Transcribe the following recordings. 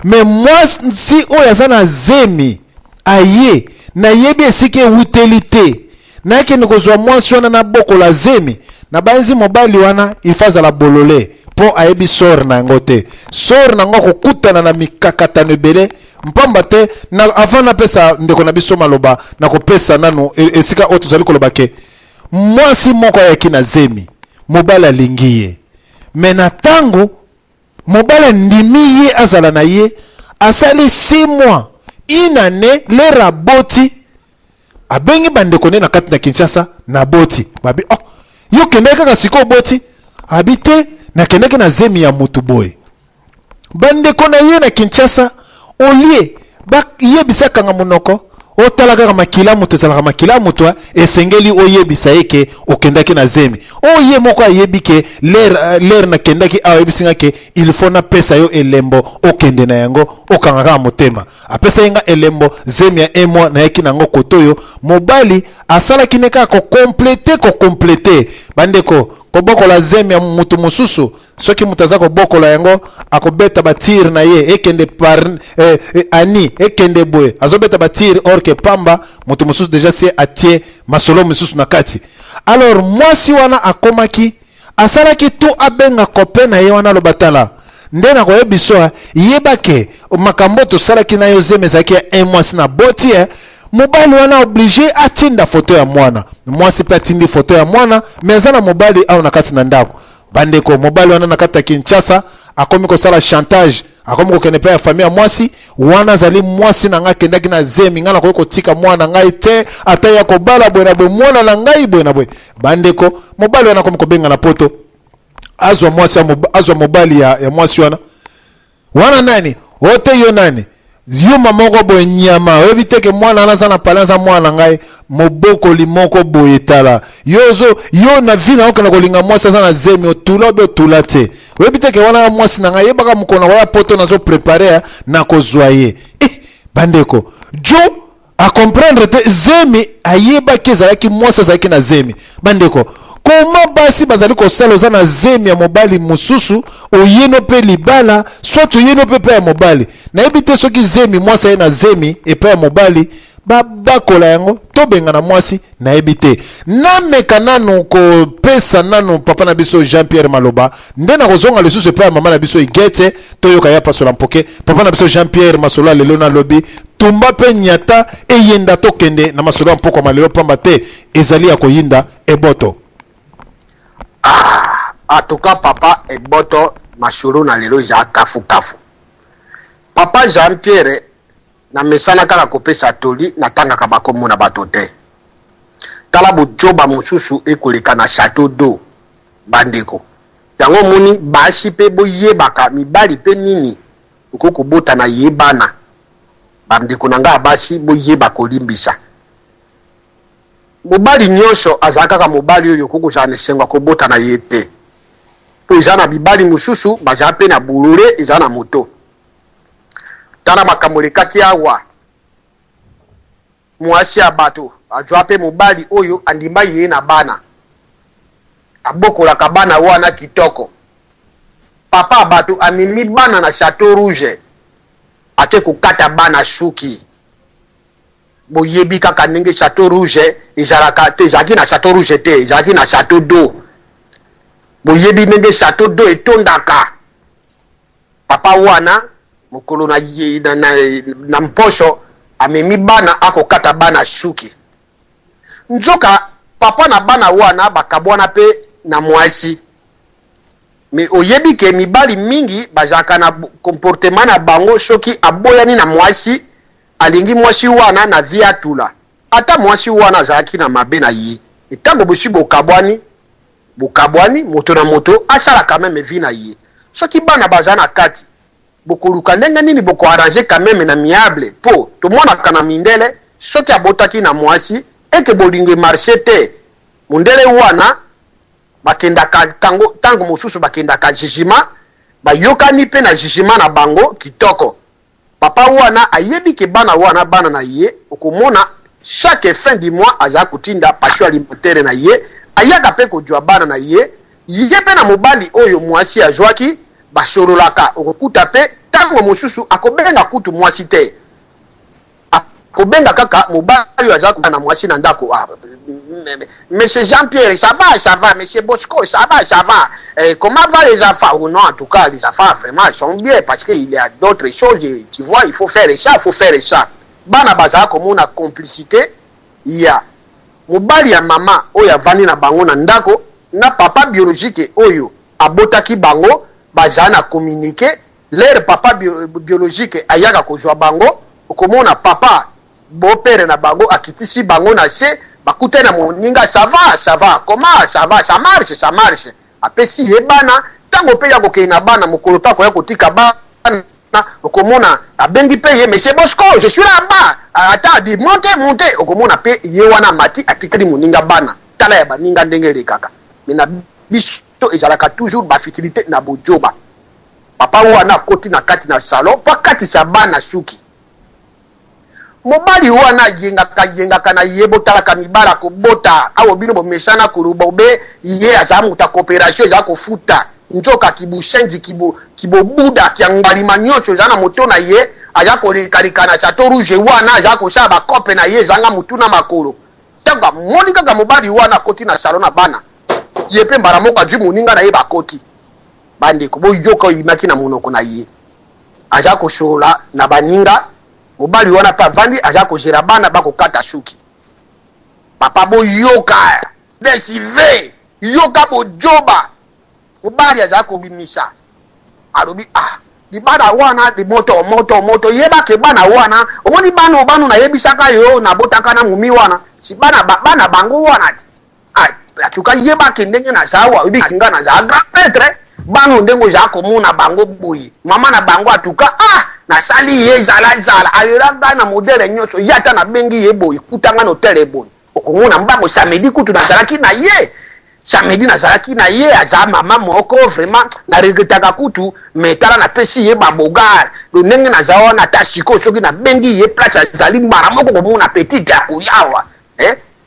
mais moi si oyazana zemi aye na yebi esike utilité na ke nikozwa mwasi wana na boko la zemi na banzi mobali wana ifaza la bolole po ayebi sor na ngote sor na ngoko kutana na mikakatano ebele mpamba te na avant na pesa ndeko na biso maloba na kopesa nanu esika oto zali koloba ke mwasi moko ya kina zemi mobali alingiye mena tango mobali ndimi ye azala na ye asali 6 mois inane le raboti abengi bandeko ne na kati na Kinshasa na boti babi oh yo kende kaka siko boti habite na kende na zemi ya mutu boy bandeko na ye na Kinshasa olie ba yebisaka nga monoko otalaka makila mutu ezalaka makila mutu esengeli oyebisa eke okendaki na zemi oye moko ayebike l'air na kendaki ayebisinga ke il faut na pesa yo elembo okende na yango okangaka motema apesa yenga elembo zemi ya 1 mois na yeki nango kotoyo mobali asalaki neka ko compléter bandeko kobokola zemi ya mutu mususu soki mutaza kobokola yango akobeta batir na ye ekende par ani ekende boye azobeta batir or que pamba mutu mususu déjà c'est atie masolo mususu na kati alors mwasi wana akomaki asalaki tu abenga copain na ye wana lobatala ndena ko yebiso yebake makambo to salaki na yo zemi zaki 1 mois na boti mobali wana obligé atinda photo ya mwana mwasi pe atindi photo ya mwana mezana mobali au nakati na ndako bandeko mobali wana nakati ya Kinshasa akomi ko sala chantage akomi ko kenepa ya famille ya mwasi wana zali mwasi na nga kendaki na zemi ngana ko tika mwana ngai te ataya ko bala bwena bwe mwana na ngai bwena bwe bandeko mobali wana akomi ko benga na poto azwa mobali ya mwasi wana nani ote yo nani yuma moko boye nyama eviteke mwana anazana palanza mwana ngai moboko limoko boye tala yo na vina okana kolinga mwasi azana zemi otula be otulate eviteke wana mwasi na ngai yebaka mukona waya poto nazo préparer na kozwaye bandeko jo a comprendre te zemi ayeba kezalaki mwasi azalaki na zemi bandeko comment basi bazali ko sala zana zemi ya mobali mususu oyeno pe libala soit oyeno pe ya mobali na ebite soki zemi mwasi ye na zemi epa ya mobali bakola yango to benga na mwasi na ebite na meka nanu ko pesa nanu papa na biso Jean-Pierre Maloba ndena kozonga lisusu epa ya mama na biso igete to yoka ya pasola mpoke papa na biso Jean-Pierre Masola lelo na lobi tumba pe nyata eyenda to kende na masola mpoko malelo pamba te ezali ya koyinda eboto. En tout cas, papa et boto mashuru na lelo ya kafu. Papa Jean-Pierre na mesana kala kopesa toli na tanga kabako mona batote. Tala bujoba mususu ekoleka na château d'eau bandeko. Yango moni bashi pe boyebaka mibali pe nini ukoko bota na yebana. Bandeko nanga bashi boyeba kolimbisa. Mobali nyosho azaka ka mobali oyo koko jane sengwa ko bota na yete. Po izana bibali mususu bajape na bulure izana moto. Tana makamolekaki awa. Mwasi abato ajwape mobali oyo andimba ye na bana. Abokola kabana wana kitoko. Papa abato amimi bana na Château Rouge. Ate kukata bana shuki. Boyebi kaka ndenge Château Rouge ezalaka te ezalaki na Château Rouge te ezalaki na Château d'eau. Boyebi ndenge Château d'eau etondaka. Papa wana mokolo na mposho amemi bana akokata bana shuki. Nzoka papa na bana wana bakabwana pe na mwasi. Me oyebi ke mibali mingi bazaka na comportement na bango soki aboyani na mwasi alingi mwasi wana na via tula. Ata mwasi wana zaki na mabe na ye. Etango bosi bokabwani moto na moto asala quand même vi na ye. Soki bana bazana kati bokoluka ndenge nini boko arranger quand même na miable po to mona kana mindele soki abotaki na mwasi eke bolinge marché te mundele wana bakenda tango mosusu bakenda ka jugement bayokani pe na jugement na bango kitoko. Papa wana ayebi ke bana wana bana na ye okomona chaque fin du mois aza kutinda passion alimentaire na ye ayaka pe ko jwa bana na ye pe na mobali oyo mwasi ajwaki basololaka okokuta pe tango mosusu akobenga kutu mwasi te akobenga kaka mobali aza na mwasi na ndako. Monsieur Jean-Pierre, ça va, monsieur Bosco, ça va. Comment va les enfants? Oh non, en tout cas, les enfants, vraiment, ils sont bien parce qu'il y a d'autres choses, tu vois, il faut faire ça. Bana baza comme on a complicité, il y a mobali ya mama oyo avandi na bango na ndako na papa biologique oyo abotaki bango baza na communiquer leur papa biologique ayaka kozwa bango okomona papa beau-père na bango akitisi bango na se bakute na moninga ça va comment ça va ça marche apesi yebana tango pe ya kokei na bana mokolo pa ko ya kotika bana okomona abengi pe ye monsieur Bosco je suis là-bas attends di monter okomona pe ye wana mati atikali moninga bana tala ya baninga ndenge lekaka mais na biso ezalaka toujours ba futilité na bojoba papa wana koti na kati na salon pa kati sa bana suki mobali wana yengaka na yebo talaka mibala ko bota awo bino bomesana kuluba obe ye azamu ta coopération ya ko futa njoka kibushenji kibobuda kiangali manyocho zana moto na ye aja koleka na chateau rouge wana aja ko sha ba kope na ye zanga mutuna makolo tanga monika ga mobali wana koti na salon na bana ye pe mbara moko aju muninga na ye ba koti bande ko boyoka ibimaki na monoko na ye aja ko shola na baninga mobali wana pa vandi aja ko jera bana bako kata suki papa boyoka desive yoka bojoba mobali aja ko bimisa alobi di bana wana di moto yeba ke bana wana omoni bana obanu na yebisaka yo na botaka na mumi wana si bana bango wana atuka yeba ke ndenge na zawa obi kinga na za grand maître bano ndengo za ko muna bango boyi mama na bango atuka na sali ye zala aliranga na modele nyoso yata na bengi ye boyi kutanga no tele boyi okomona mbango samedi kutu na zalaki na ye samedi na zalaki na ye aza mama moko vraiment na regretaka kutu metala na pesi ye babogar do ndenge na zawa na tashiko soki na bengi ye place azali mbara moko komona petite akuyawa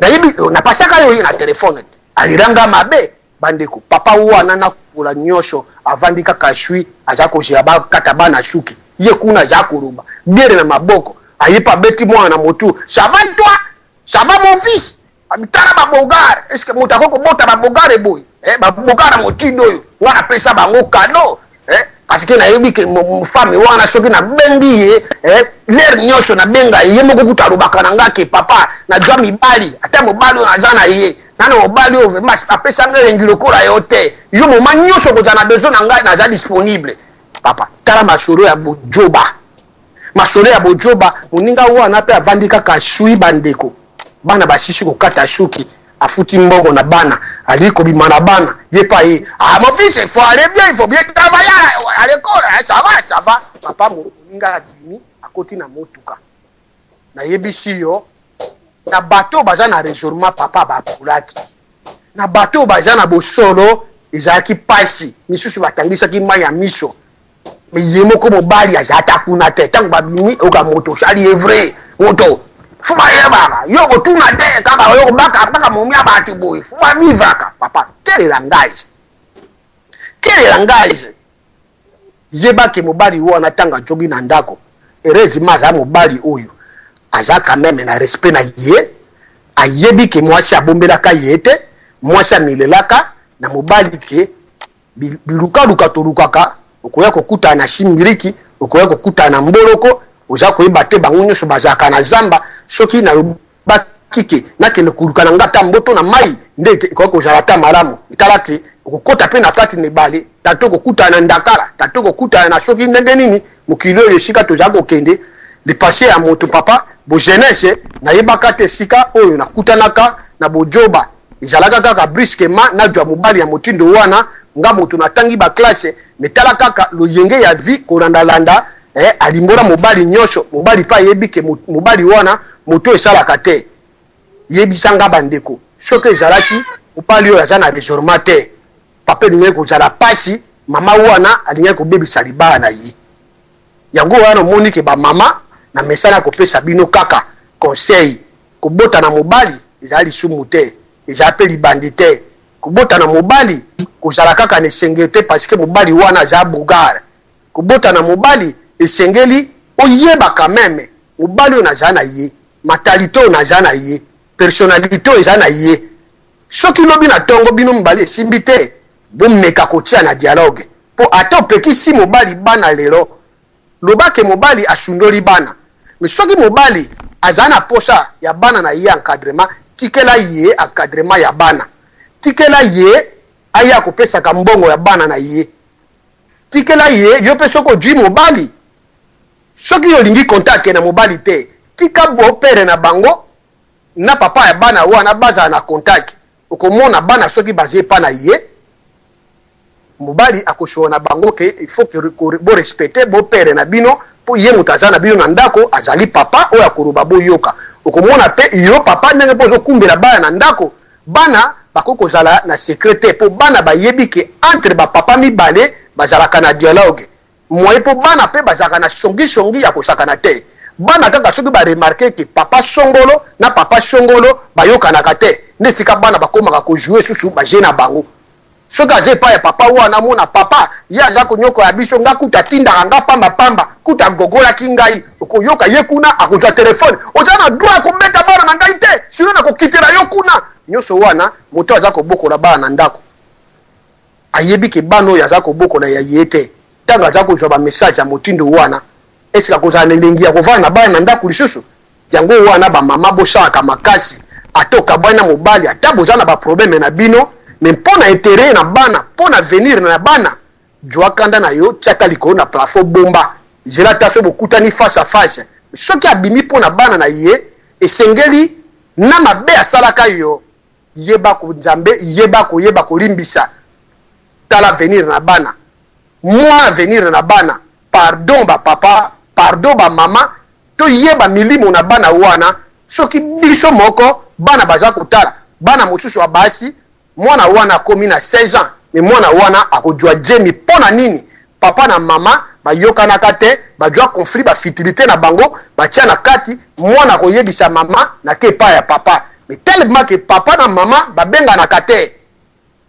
na yebi na pasaka yo na telefone aliranga mabe bandeko papa wana na kula nyosho avandika kashui aza ko jaba kata bana shuki ye kuna za kuruba biere na maboko ayipa beti mwana motu ça va toi ça va mon fils abitara babogar est-ce que mutako bota babogar boy babogar motindo yo wana pesa bango kado parce que na yebi ke femme wana soki na bengi ye l'air nyosho na benga ye moko kutarubaka na ngake papa na jwa mibali ata mobali na jana ye nana mobali o vraiment apesa ngere ngilokora yote yo moma nyosho ko jana besoin na ngai na ja disponible papa tala masoro ya bojoba muninga wana pe avandika kashui bandeko bana bashishi ko kata shuki afuti mbongo na bana aliko bimana bana yepa ye mon fils il faut aller bien il faut bien travailler à l'école ça va papa muninga adimi akoti na motuka na yebisi yo na bateau baza na réjouement papa bapulaki na bateau baza na bosolo ezalaki pasi misusu batangisaki mai ya miso mais yemoko mobali azata kuna te tango babimi oka moto sali evre moto fuba yebaka yoko tuna te kaka yoko baka momia batu boy fuba vivaka papa quel langage yebaki mobali wana tanga jogi na ndako erezi maza mobali oyo aza quand même na respect na ye ayebi ke mwasi abombelaka ye te mwasi amilelaka na mobali ke biluka tolukaka okoya kokuta na shimbiriki okoya kokuta na mboloko oza koyeba te bango nyonso bazalaka na zamba soki na bakike nakende koluka na ngata mboto na mai nde ekoya kozala ta malamu tala ke okokota pe na kati na ebale tato kokuta na ndakala tato kokuta na soki ndenge nini mokili oyo esika toza kokende lipase ya moto papa bo jeunesse na yebaka te sika oyo nakutanaka na bojoba ezalaka kaka brusquement na jwa mobali ya motindo wana nga moto natangi ba classe metala kaka loyenge ya vie kolandalanda alimbola mobali nyosho mobali pa yebi ke mobali wana moto esalaka te yebisanga bandeko soki ezalaki mobali oyo aza na désormais te papa lingi kozala pasi mama wana alingi kobebisa libala na ye yango wana omoni ke bamama na mesana kopesa bino kaka conseil kobota na mobali ezali lisumu te ezala pe libandi te kobota na mobali kozala kaka na esengeli te parce que mobali wana aza bogare kobota na mobali esengeli oyeba quand même mobali oyo naza na ye matalité oyo naza na ye personnalité oyo eza na ye soki lobi na ntongo bino mobali esimbi te bomeka kotia na dialogue mpo ata opekisi mobali bana lelo lobake mobali asundoli bana mais soki mobali aza na posa ya bana na ye encadrement tikela ye encadrement ya bana tikela ye aya kopesaka mbongo ya bana na ye tikela ye yo mpe soki ojwi mobali soki yolingi contact na mobali te tika bopere na bango na papa ya bana wana bazala na contact okomona bana soki baze epa na ye mobali akoshowa na bango ke il faut que borespecte bopere na bino mpo ye moto aza na bino na ndako azali papa oyo akoloba boyoka okomona mpe yo papa ndenge mpo ozokumbela bana na ndako bana bakoki kozala na secret te mpo bana bayebi ke entre bapapa mibale bazalaka na dialogue moye mpo bana mpe bazalaka na songisongi ya kosakana te bana kaka soki baremarke ke papa songolo na papa songolo bayokanaka te nde esika bana bakomaka kojoue susu baje na bango soki aza epai ya papa wana mona papa ye aza konyokola biso nga kuta atindaka nga pambapamba kuta agogolaki ngai okoyoka ye kuna akozwa telefone oza na droit kobeta bana na ngai te sino nakokitela yo kuna nyonso wana moto aza kobokola bana na ndako ayebi ke bana oyo aza kobokola ya ye te ntango aza kozwa bamessage ya motindo wana esika kozala na elengi ya kovanda na bana na ndako lisusu yango wana bamama bosalaka makasi ata okabwani na mobali ata boza na baprobleme na bino me mpo na intere na bana mpo na venir na bana jwa kanda na yo tiaka likolo na plafond bomba zela ta so bokutani face à face soki abimi mpo na bana na ye esengeli na mabe asalaka yo yeba ko nzambe yeba kolimbisa tala venir na bana moi venir na bana pardon ba papa pardon ba mama to yeba milimo na bana wana soki biso moko bana baza kotala bana mosusu wa basi mwana wana komi na 16 ans mais mwana wana akozwa jemi pona nini papa na mama bayokanaka te bajwa conflit bafitilité na bango batia na kati mwana koyebisa mama na ke pa ya papa mais tellement que papa na mama babenganaka te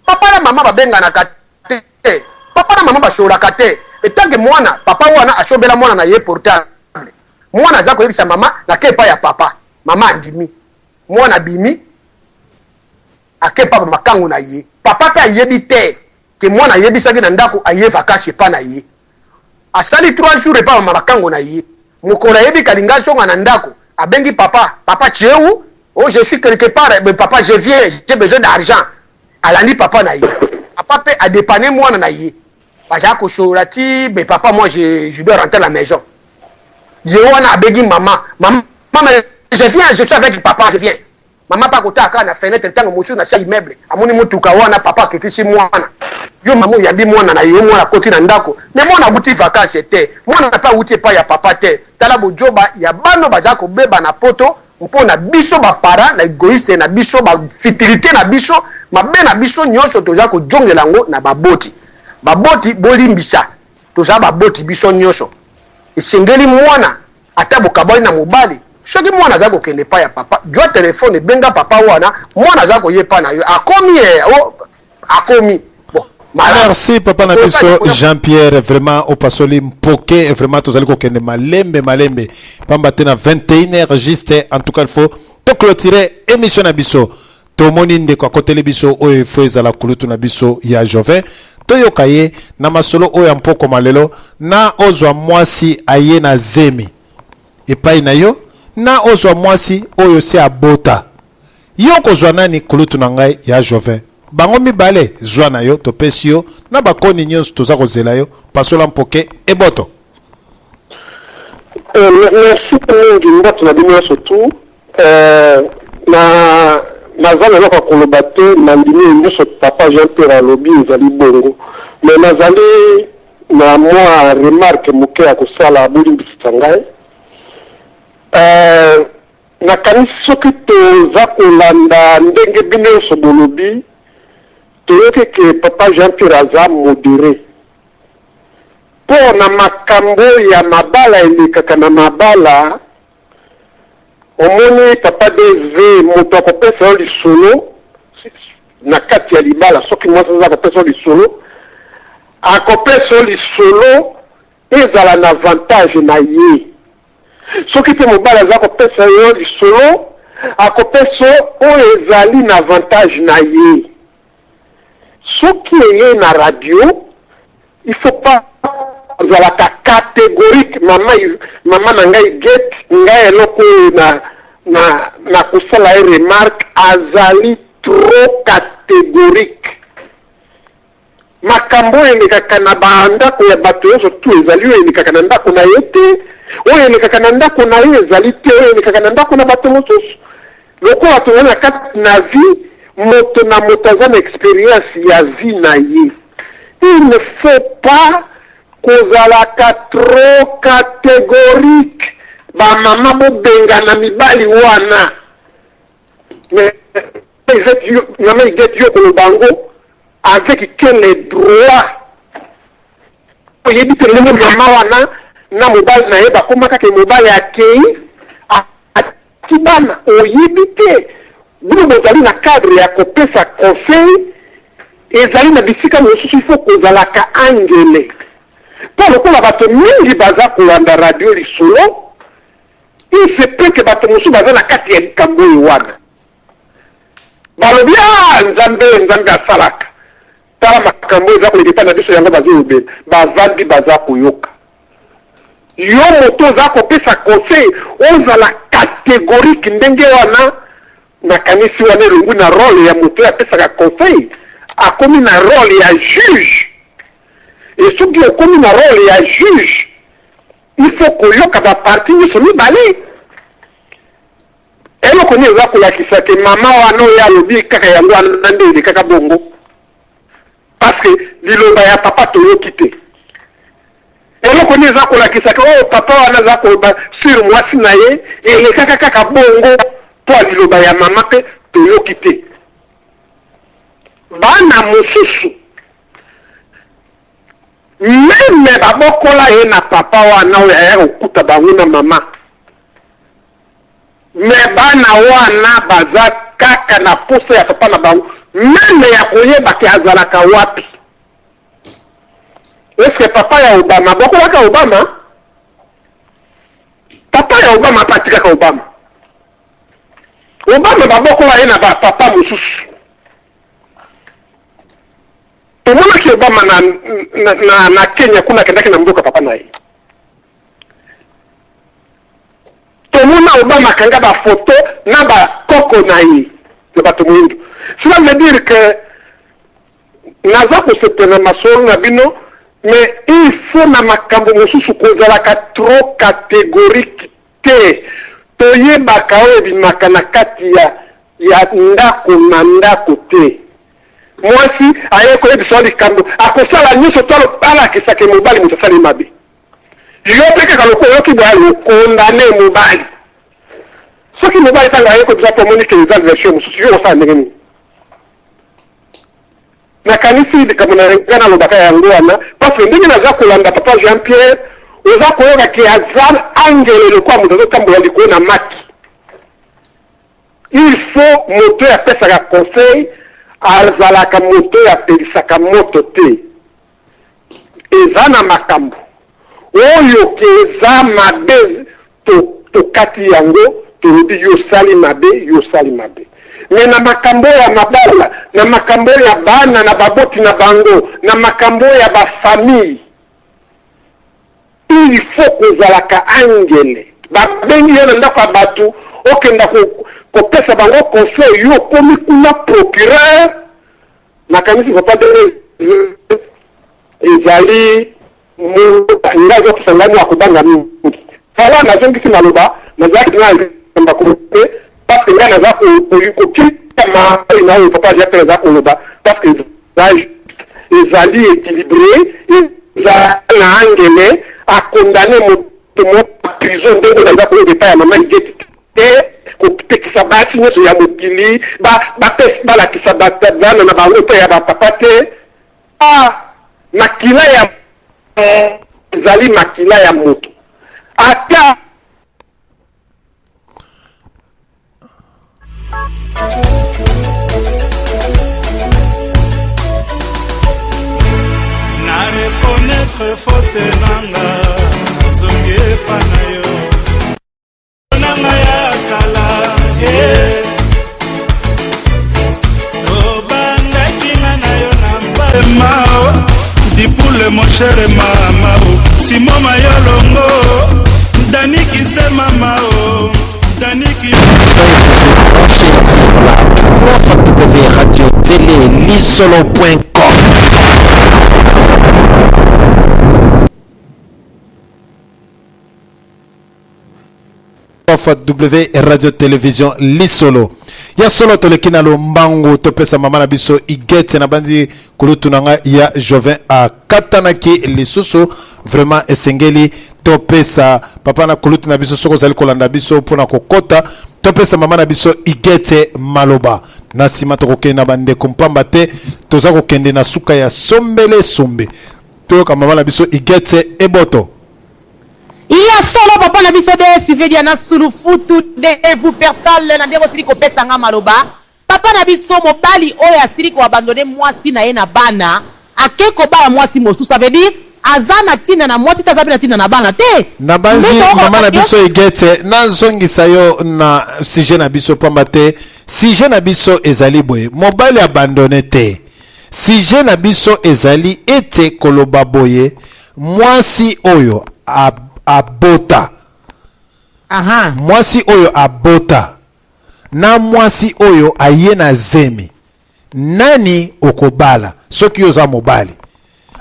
papa na mama babenganaka te papa na mama basolaka te etanke mwana papa wana asobela mwana na ye portable mwana aza koyebisa mama na ke pa ya papa mama andimi mwana bimi ake papa makango na ye papa pe ayebi te ke mwana ayebisaki na ndako aye vakansi epa na ye asali 3 jours epa makango na ye mokolo ayebi kalinga songa na ndako abengi papa papa tu es où oh je suis quelque part mais papa je viens j'ai besoin d'argent alandi papa na ye papa pe a dépanner mwana na ye baza kosola ti mais papa moi je dois rentrer à la maison ye wana abengi maman je viens je suis avec papa je viens mama pa kotaka na fenêtre tango mosu na sa immeuble amoni mutuka wana papa ketisi mwana yo mama yambi mwana na yo mwana koti na ndako me mwana buti vacances te mwana na pa uti pa ya papa te tala bojoba ya bano baza ko beba na poto mpona biso ba para na egoïste na biso ba fitilité na biso mabe na biso nyonso toza ko jongela ngo na baboti bolimbisa toza baboti biso nyonso esengeli mwana ata bokabali na mobali soki mwana aza kokende pa ya papa jwa telefone benga papa wana mwana aza koyepa na yo akomi bon merci papa na biso Jean-Pierre vraiment opasoli mpoke vraiment tozali kokende malembe pamba te na 21h juste en tout cas il faut to clôturer émission na biso tomoni ndeko akoteli biso oyo ifo ezala kulutu na biso ya Jovin toyoka ye na masolo oyo ya mpoko malelo na ozwa mwasi aye na zemi epai na yo na ozwa mwasi oyo se abota yo kozwa nani kulutu na ngai ya Jovin bango mibale zwa na yo topesi yo na bakoni nyonso toza kozela yo pasola mpoke eboto merci mingi mbato na bino surtout naza naloka koloba te na ndimi nyonso papa Jean-Pierre alobi ezali bongo mais nazali na mwa remarque moke ya kosala bolimbisisa ngai nakanisi soki toza kolanda ndenge bino nyonso bolobi toyoki ke papa Jean-Pierre aza modéré mpo na makambo ya mabala elekaka na mabala omoni papa DV moto akopesa yo lisolo na kati ya libala soki mwasi aza akopesa yo lisolo akopesa yo lisolo ezala na avantage na ye soki te mobali aza kopesa yo lisolo akopesa oyo ezali na avantage na ye soki eye na radio il faut pas azalaka catégorique mama na ngai get ngai eloko na kosala ye remarque azali trop catégorique makambo oyo elekaka na bandako ya bato nyonso tu ezali oyo elekaka na ndako na ye te oyo elekaka na ndako na ye ezali te oyo elekaka na ndako na bato mosusu lokola tozali na kati na vie moto na moto aza na expérience ya vie na ye il ne faut pas kozalaka trop catégorique bamama bobengana mibali wana mama igeti yo kolobango avec quel droit oyebi te ndenge mama wana na mobali na ye bakoma kaka mobali akei ati bana oyebi te bino bozali na cadre ya kopesa conseil ezali na bisika mosusu ifo kozalaka angele mpo lokola bato mingi baza kolanda radio lisolo il se peut ke bato mosusu baza na kati ya likambo oyo wana balobi nzambe asalaka tala makambo eza koleketa na biso yango bazolobela bavandi baza koyoka yo moto oza kopesa conseil ozala catégorique ndenge wana nakanisi wana elongi na role ya moto oyo apesaka conseil akomi na role ya juge et soki okomi na role ya juge il faut koyoka baparti nyonso mibale eloko nini eza kolakisa ke mama wana oyo alobi kaka yango wana nde elekaka bongo parce que liloba ya papa toyoki te eloko nini eza kolakisa ke oyo papa wana aza koloba sur mwasi na ye elekaka kaka bongo mpo liloba ya mama te toyoki te bana mosusu meme babokola ye na papa wana oyo aya kokuta bango na mama me bana wana baza kaka na posa ya papa na bango meme ya koyeba ke azalaka wapi eske papa ya Obama bokolaka Obama papa ya Obama apatikaka Obama babokola ye na bapapa mosusu tomonaki Obama na Kenya kuna akendaki na mboka papa na ye tomona Obama akanga bafoto na bakoko na ye na bato moyindo cela veut dire que naza kosepela masolo na bino mais il faut na makambo mosusu kozalaka trop catégorique te toyebaka oyo ebimaka na kati ya ndako na ndako te mwasi aye koyebisa likambo akosala nyonso talo alakisaka mobali moto asali mabe yo mpe kaka lokola oyoki boya okondane mobali soki mobali ntango aye koyebisa tomoni ke eza version mosusu yo kosala ndenge nini nakanisi likambo na nga nalobaka yango wana parce ndenge naza kolanda papa Jean Pierre oza koyoka ke aza angele lokola moto azotambola likolo na maki il faut moto apesaka conseil azalaka moto apelisaka moto te eza na makambo oyo ke eza mabe tokati yango tolobi yosali mabe me na makambo ya mabala na makambo ya bana na baboti na bango na makambo ya bafamille il faut kozalaka angele babengi yo na ndako ya bato okenda kopesa bango conseil yo komi kuna procureur nakanisi papa de ezali nga ezokisa ngani ya kobanga mingi vala nazongisi maloba nazalaki na komite parce que nga naza kokita maai na oyo papa Jacques aza koloba parce que ezali équilibré ezali na angele akondane moto moko prison ndenge naza koyoka epai ya mama igeti te kopekisa basi nyonso ya mokili balakisa bana na bango te ya bapapa te makila ya ezali makila ya moto ata na reconnaître faute nanga télé lisolo.com. W radio télévision lisolo ya solo tolekina lo mbangu topesa mama na biso igete na bandi kulutunanga ya Jovin a katanaki lisusu vraiment esengeli topesa papa na kulutu na biso soko zali kolanda biso pona kokota topesa mama na biso igete maloba na sima tokokenda bande kompamba te toza kokende na suka ya sombele sombe toyoka mama na biso igete eboto. Iya solo papa na biso de sivedia na sulufutu de vous pertale na ndeko sili kopesa nga maloba papa na biso mobali oyo asili ko abandonner mwasi na ye na bana akeko bala mwasi mosusu ça veut dire azana tina na mwasi tazabi na tina na bana te na banzi mama na biso igete na zongisa yo na sujet na biso pamba te sujet na biso ezali boye mobali abandonné te sujet na biso ezali ete koloba boye mwasi oyo abota. Aha. Mwasi oyo abota. Na mwasi oyo aye na zemi. Nani okobala? Soki yoza mobali.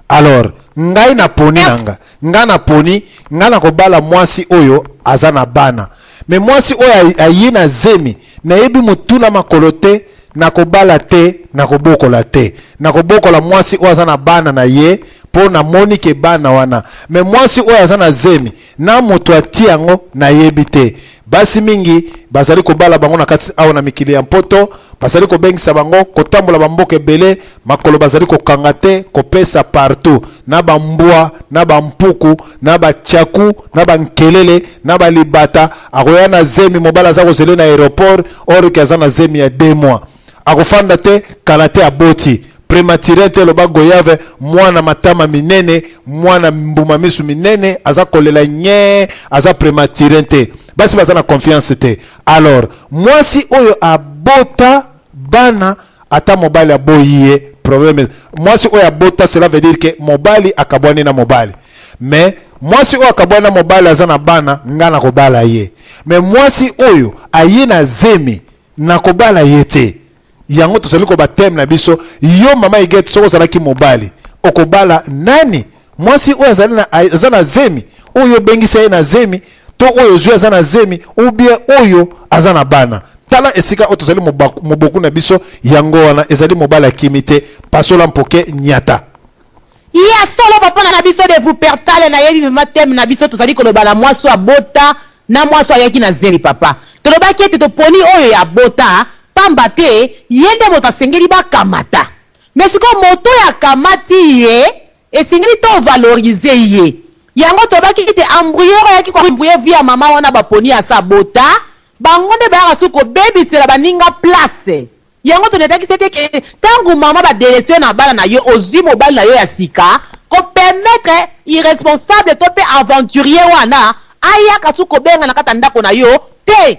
Alors, ngai na poni nanga. Nga na poni, nga na kobala mwasi oyo azana bana. Me mwasi oyo aye na zemi. Na yebi mutuna makolote, na kobala te, na kobokola te. Na kobokola mwasi oyo azana bana na ye. Po na moni ke bana wana me mwasi oyo azana zemi na moto atiango na yebite basi mingi bazali ko bala bango na kati awo na mikili ya mpoto bazali ko bengisa bango kotambola bamboke bele makolo bazali ko kangate ko pesa partout na bambwa na bampuku na bachaku na bankelele na balibata akoya na zemi mobala za kozele na aéroport oro ke azana zemi ya 2 mois akofanda te kalate aboti prématuré te loba goyave mwana matama minene mwana mbuma misu minene aza kolela nye aza prématuré te basi baza na confiance te alors mwasi oyo abota bana ata mobali aboyiye problème mwasi oyo abota cela veut dire que mobali akabwani na mobali mais mwasi oyo akabwani na mobali aza na bana ngana kobala ye mais mwasi oyo aye na zemi na kobala ye te yango tozali ko bateme na biso yo mama igete soko zalaki mobali okobala nani mwasi oyo azana zemi oyo bengisa ye na zemi to oyo zwi azana zemi ou bien oyo azana bana tala esika oyo tozali moboku na biso yango wana ezali mobali akimite pasola mpoke nyata iya solo papa na biso de vous pertale na yebi mema teme na biso tozali koloba na mwasi abota na mwasi ayaki na zemi papa tolobaki ete toponi oyo ya bota pamba te yende moto asengeli bakamata mais siko moto ya kamati ye esengeli to valoriser ye yango tobaki te embrouilleur yaki ko embrouiller via mama wana baponi ya sabota bangonde bayaka suko bebisela baninga place yango tonetaki sete ke tangu mama badelesio na bana na yo ozwi mobali na yo ya sika ko permettre irresponsable to pe aventurier wana ayaka suko benga na kata ndako na yo te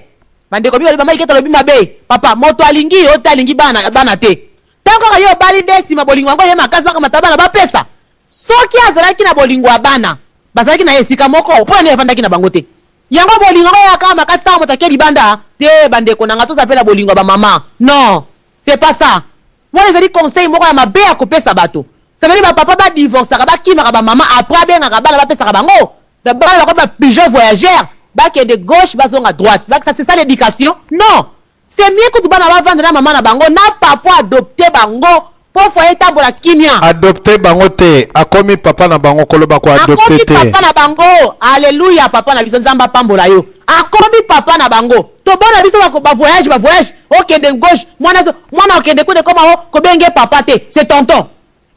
bandeko biko bama iketa lobi mabe papa moto alingi yo talingi bana te tango ka yo bali ndesi mabolingo ngo ye makazi baka matabana ba pesa soki azalaki na bolingo ya bana bazalaki na esika moko po ne efandaki na bango te yango bolingo ngo ya kama makasi ta moto akeli banda te bandeko nanga to sapela bolingo ba mama non c'est pas ça moi les ali conseil moko ya mabe ya kopesa bato ça veut dire ba papa ba divorce ba kimaka ba mama après benga ka bana ba pesa ka bango ba bana ba ko ba pigeon voyageur baki de gauche bazonga droite baki ça c'est ça l'éducation non c'est mieux que tu bana va vendre na maman na bango na papa adopter bango pour foyer tambola kimia adopter bango te akomi papa na bango koloba ko adopter te akomi papa na bango alléluia papa na biso nzamba pambola yo akomi papa na bango to bona biso ba voyage OK de gauche mwana okende ko de koma ko benge papa te c'est tonton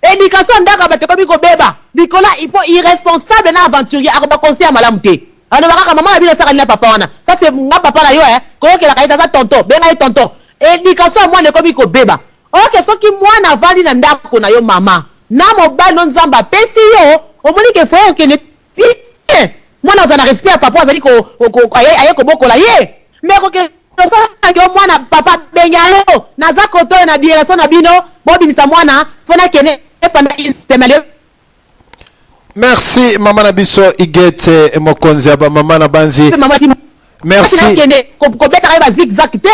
éducation ndaka ba te komi ko beba bikola ipo irresponsable na aventurier akoba conseiller malamu te alors kaka maman na bila saka na papa wana ça c'est nga papa na yo ko yokela kaita za tonton benga tonton éducation mwana ko biko beba OK soki mwana vandi na ndako na yo mama na mobali no nzamba pesi yo omoni ke foyo ke ne mwana za na respect papa azali ko aye ko bokola ye mais ko ke ça que mwana papa benyalo na za koto na direction na bino bobimisa mwana fona kene epana istemele. Merci maman na biso igete mokonzi aba maman na banzi. Merci. Ko beta ba zigzag te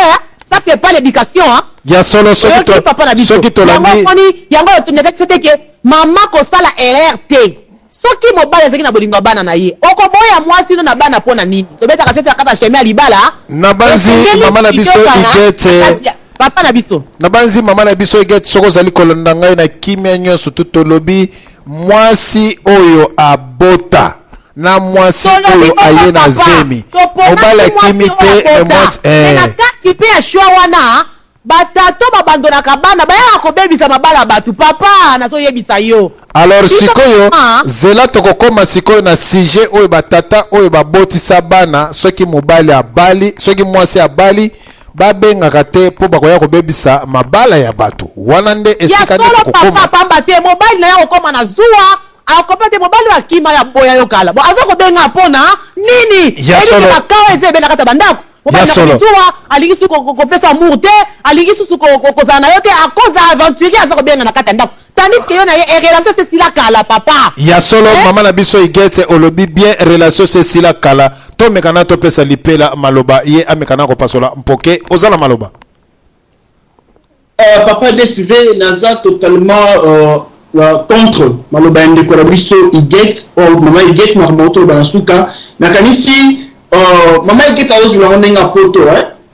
Ça c'est pas l'éducation hein. Ya solo soki to papa na biso. soki to landi. Yango to net c'était que maman ko sala RRT. Soki mobali ezaki na bolingo bana na ye. Okoboya mwasi no na bana pona nini? To beta kasete kata sheme alibala. Na banzi mama na biso igete. Papa na biso. Na banzi mama na biso igete soko zali kolonda ngai na kimia nyonso tutolobi mwasi oyo abota. Na mwasi oyo aye na zemi mobala kimi te mwasi na kati pe ashwa wana batato babandonaka bana bayaka kobebisa mabala batu papa nazo yebisa yo. Alors sikoyo zela tokokoma sikoyo na sujet oyo batata oyo babotisa bana soki mobali abali soki mwasi abali babengaka te mpo bakoya kobebisa mabala ya bato wana nde esika nde tokokoma papa pamba te mobali na yo kokoma na zuwa akopate mobali wa kima ya boya yo kala bo aza kobenga pona nini eli makawa eze bena kata bandako mobali na zuwa alingi su kopesa amour te alingi su kozala na yo te akoza aventurier aza kobenga na kata ndako tandis que yo na ye relation c'est sila kala papa ya solo mama na biso igete olobi bien relation c'est sila kala to mekana to pesa lipela maloba ye amekana ko pasola mpoke ozala maloba papa DSV naza totalement contre maloba ndeko la biso igete o mama igete na moto banasuka nakanisi mama igete azo la onenga poto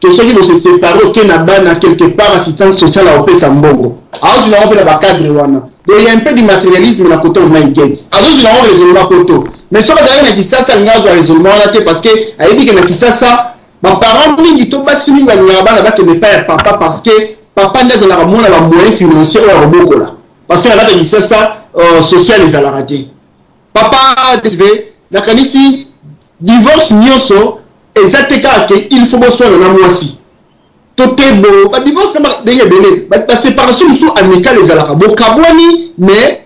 que ceux qui vont se séparer ok na bana quelque part assistance sociale à opesa mbongo azo la opela ba cadre wana donc il y a un peu du matérialisme na côté mama igete azo la raisonnement poto mais ça va d'ailleurs na kisasa ngazo raisonnement là te parce que ayebi que na kisasa ba parents mingi to basi mingi na bana ba que ne pas papa parce que papa ndaza la mona ba moyen financier au bokola parce que la date de ça social les a raté papa DSV la kanisi divorce nyonso exactement que il faut besoin na mwasi totebo ba divorce ma denge belé ba séparation sous amicale les alaka bo kabwani mais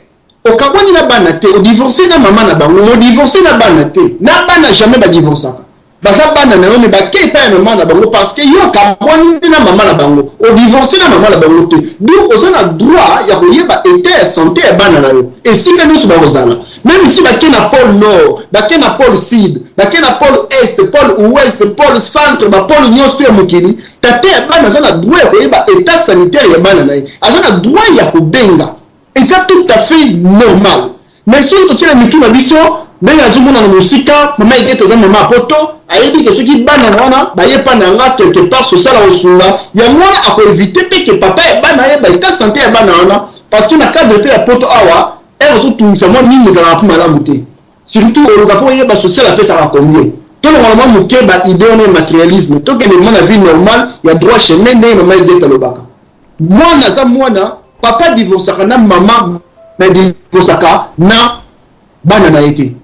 o kabwani na bana te o divorcer na maman na bango o divorcer na bana te na bana jamais ba divorcer baza bana na yo ne ba ke pa maman na bango parce que yo kabwani na maman na bango o divorcer na maman na bango te donc oza na droit ya ko yeba état santé ya bana na yo et si que nous sommes ozala même si baké na pôle nord baké na pôle sud baké na pôle est pôle ouest pôle centre ba pôle nyonso ya mokili tate ya bana aza na droit ya ko yeba état sanitaire ya bana na ye aza na droit ya ko benga et ça tout à fait normal mais si tu tiens mitu na biso benga zumuna na musika mama igete za mama poto ayebi que ceux qui bana wana ba yepa na nga quelque part social au sunga ya mwana a ko éviter que papa e bana ye ba état santé ya bana wana parce que na cadre de la poto awa elle tout tout ça moi ni les ala pour malamu te surtout au rapport ye ba social appelle ça combien tout normalement muke ba idée on matérialisme to que le la vie normale il y a droit chez men ne mama igete lobaka mwana za mwana papa divorce na maman mais divorce na bana na été.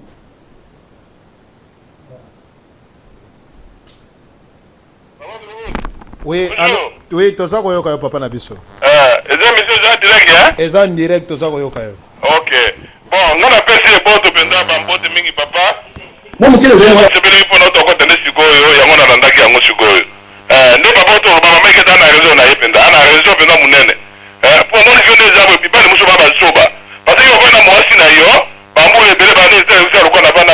Oui, oui, to sa koyoka yo papa na biso. Eza mission za direct ya? Eza direct to sa koyoka yo. Okay. Bon, ngana pesi boto penda ba mbote mingi papa. Mo mutile zo ngo sebele ipo na to ko tene sikoyo yango na ndaki yango sikoyo. Ndo papa to ba mama ke dana rezo na yependa, ana rezo penda munene. Po mo ni vende za bo pipale muso baba soba. Parce que bana mwasi na yo, ba mbo ebele ba neze usa ruko na bana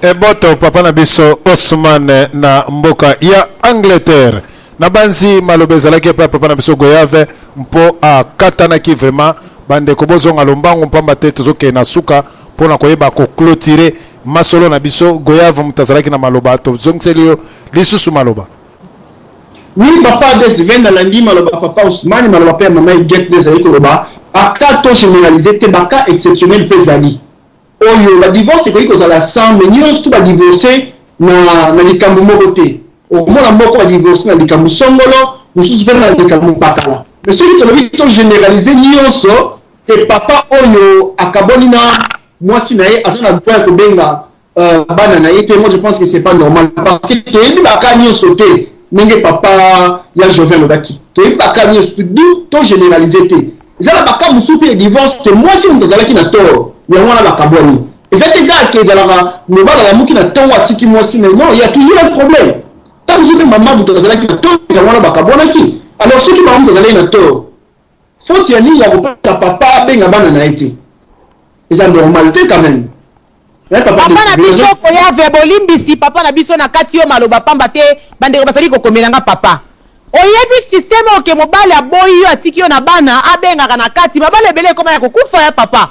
Eboto papa na biso Osman na mboka ya Angleterre na banzi malobeza laki papa na biso Goyave mpo akatana ki vraiment bande ko bozonga lombango mpamba te tozoke na suka pona koyeba ko clôturer masolo na biso Goyave mutazalaki na maloba to zongselio lisusu maloba. Oui papa DSV na landi maloba papa Osman maloba pe mama get des ayiko loba akato généralisé te baka exceptionnel pezali. Oyo la divorce ko iko za la sang mais nyos tout ba divorcer na likambo moko te omona moko badivorce na likambo songolo mosusu mpe na likambo bakala mais soki tolobi to généraliser nyonso te papa oyo akaboni na mwasi na ye aza na droit ya kobenga bana na ye te. Moi je pense que c'est pas normal parce que toyebi baka nyonso te ndenge papa ya Joven lobaki toyebi baka nyonso to généraliser te eza na baka mosusu mpe divorce te mwasi moto azalaki na tort yango wana bakabwani eza te kaka ezalaka mobala ya moki na ntongo atiki mwasi na non il y a toujours un problème tant mosusu mpe mama moto azalaki na tort yango wana bakabwanaki alors soki mama moto azalaki na tort faute ya nini ya kopesa papa abenga bana na ye te eza normal te quand même. Papa na biso koya verbolimbisi papa na biso na kati yo maloba pamba te bandeko basali kokomelanga papa oyebi système oke mobali aboyi yo atiki yo na bana abengaka na kati mabale ebele koma ya kokufa ya papa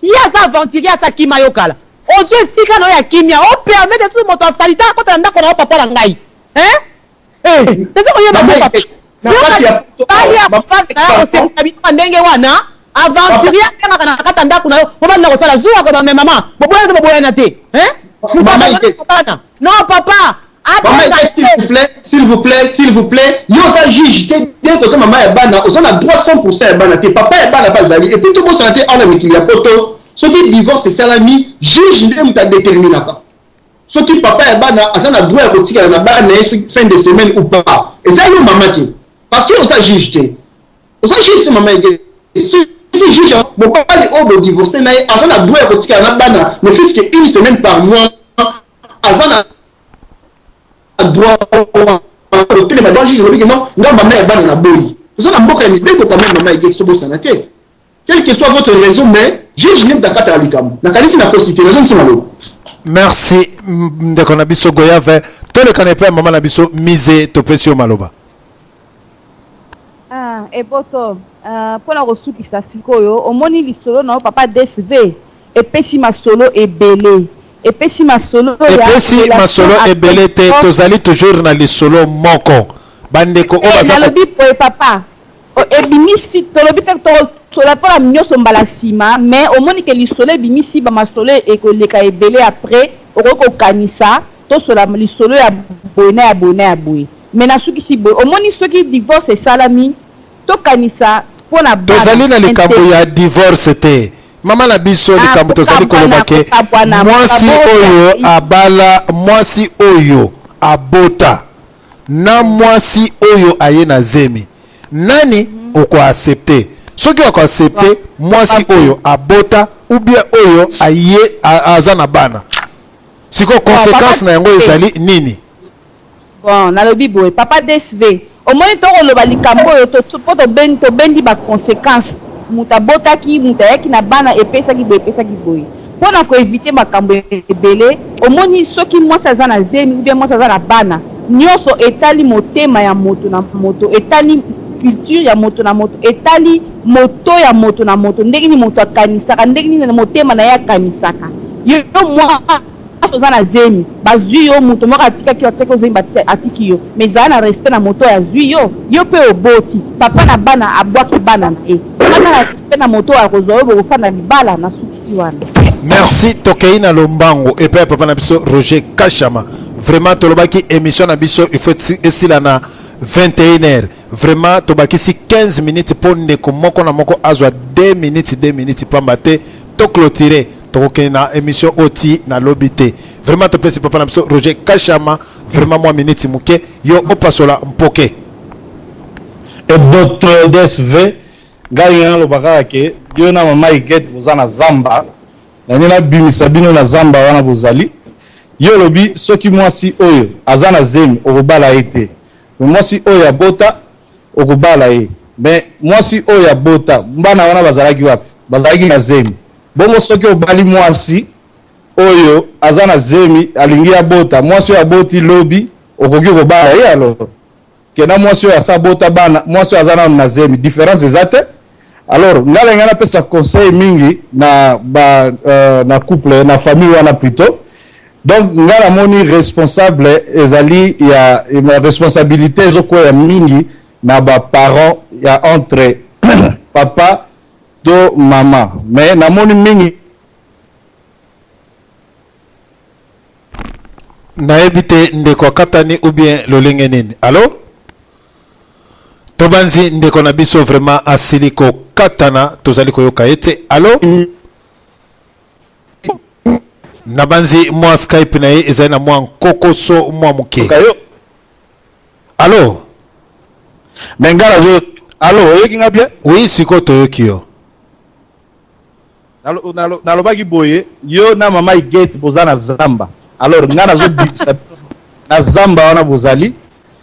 ye aza aventurier asa kima yo kala ozwi esika na oyo ya kimia opermete soki moto asalita akota na ndako na yo papa na ngai eza koyeba te papa bali ya kofanda ya kosepela bitoka ndenge wana aventurier akangaka na kata ndako na yo mobali na kosala zuwa koba me mama boboyana te boboyana te non papa s'il vous plaît yo oza juge te bien que oza mama ya bana oza na droit 100% ya bana te papa ya bana bazali et puis tobosana te ana mikili ya poto soki divorce esalami juge nde moto adéterminaka soki papa ya bana aza na droit ya kotikala na bana ye soki fin de semaine ou pas eza yo mama te parce que oza juge te mama ege soki juge mobali oyo bodivorce na ye aza na droit ya kotikala na bana ne fût que une semaine par mois aza na droit otelema dans juge lobi non nga mama ya bana na boyi oza na mboka ya mibeko quand même mama ege sobosana te quelle que soit votre raison mais juge nde mtakata ya likambo nakanisi na posite raison nsi maloba. Merci ndeko na biso Goyave tolekana epai mama na biso mise topesi yo maloba. Eboto mpona kosukisa sikoyo omoni lisolo na papa DSV epesi masolo ebele epesi masolo ebele te tozali toujours na lisolo moko bandeko oyo baza nalobi poye papa ebimisi tolobi te tolapona nyonso mbala nsima mais omoni ke lisolo ebimisi bamasolo ekoleka ebele après okoki kokanisa tosola lisolo ya boye na ya boye mais nasukisi boye omoni soki divorce esalami tokanisa mpona tozali na likambo ya divorce te mama na biso likambo tozali koloba ke mwasi oyo abala mwasi oyo abota na mwasi oyo aye na zemi nani oko accepte soki oko accepte mwasi oyo abota ou bien oyo aye aza na bana siko conséquence na yango ezali nini bon nalobi boye papa DSV omoni tokoloba likambo oyo po tobendi baconséquence moto abotaki moto ayaki na bana epesaki boye mpona koevite makambo ebele omoni soki mwasi aza na zemi ubie mwasi aza na bana nyonso etali motema ya moto na moto etali culture ya moto na moto etali moto ya moto na moto ndenge nini moto akanisaka ndenge nini motema na ye akanisaka yo mwasi oza na zemi bazwi yo moto moko atikaki atiki ozemi atiki yo mais ezala na respect na moto oyo azwi yo mpe oboti papa na bana abwaki bana na ye aka na respect na moto oyo akozwa yo bokofanda libala na sukisi wana. Merci tokei na lombango epai papa na biso Roger Kachama vraiment tolobaki émission na biso il faut esila na 21h vraiment tobakisi 15 minutes pour ndeko moko na moko azwa 2 minutes pamba te to clôturer tokokende na émission oti na lobité vraiment topesi papa na biso Roger Kachama vraiment moi minute muke yo opasola mpoke et d'autres DSV gari lobaka ke yo na mama iget bozana zamba na nina bimisa bino na zamba wana bozali yo lobi soki mwasi oyo azana zemi okobala ete mwasi oyo abota okobala ye mais mwasi oyo abota mbana wana bazalaki wapi bazalaki na zemi bongo soki obali mwasi oyo azana zemi alingi abota mwasi oyo aboti lobi okoki kobala ye alors kena mwasi oyo asabota bana mwasi oyo azana na zemi différence ezate alors ngala ngana pesa conseil mingi na na couple na famille wana plutôt donc ngala moni responsable ezali ya responsabilité ezoko ya mingi na ba parents ya entre papa to mama mais na moni mingi naebite ndeko katani ou bien lolenge nini. Allô? Tobanzi ndeko na biso vraiment asiliko katana tozali koyoka ete. Allô? Nabanzi moi Skype na ye ezali na moi nkokoso moi muke. Allô? Mengala zo. Allô, oyoki nga bien? Oui, siko toyoki yo. Nalobaki boye yo na mama igate bozana zamba. Alors nga nazo na zamba wana bozali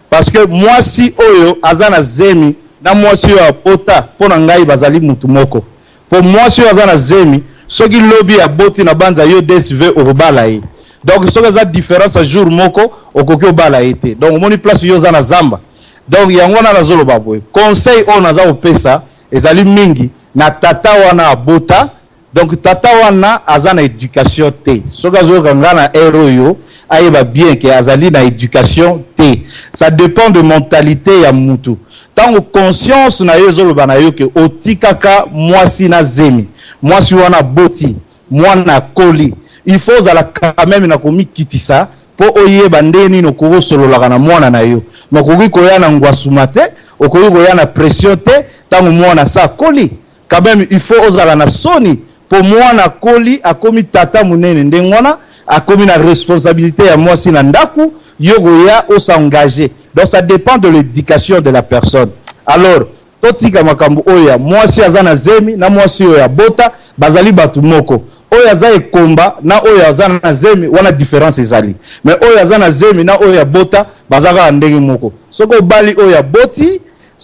parce que moi si oyo azana zemi na moi si oyo apota pona ngai bazali mutu moko. Pour moi si oyo azana zemi soki lobby ya boti na banza yo DSV obala ye. Donc soki za différence a jour moko okoki obala ete. Donc moni place yo zana zamba. Donc yango na nazoloba boye. Conseil on naza opesa ezali mingi na tata wana abota. Donc tata wana azana éducation te. Soka zo kangana eroyo ayeba bien que azali na éducation te. Ça dépend de mentalité ya mutu. Tango conscience na yezo lo bana yo ke otikaka mwasi na zemi. Mwasi wana boti, mwana koli. Il faut za la quand même na komi kitisa po oyeba ndeni no ko solola na mwana na yo. Makoki koya na ngwasuma te, okoki koya na pression te, tango mwana sa koli. Quand même il faut ozala na soni. Pour moi na koli akomi tata munene ndengwana akomi na responsabilité ya moi si na ndaku yogo ya o s'engager. Donc ça dépend de l'éducation de la personne. Alors totika makambo oya moi si azana zemi na moi si oya bota bazali batu moko. Oya za ekomba na oya azana zemi wana différence ezali. Mais oya azana zemi na oya bota bazaka ndenge moko. Soko bali oya boti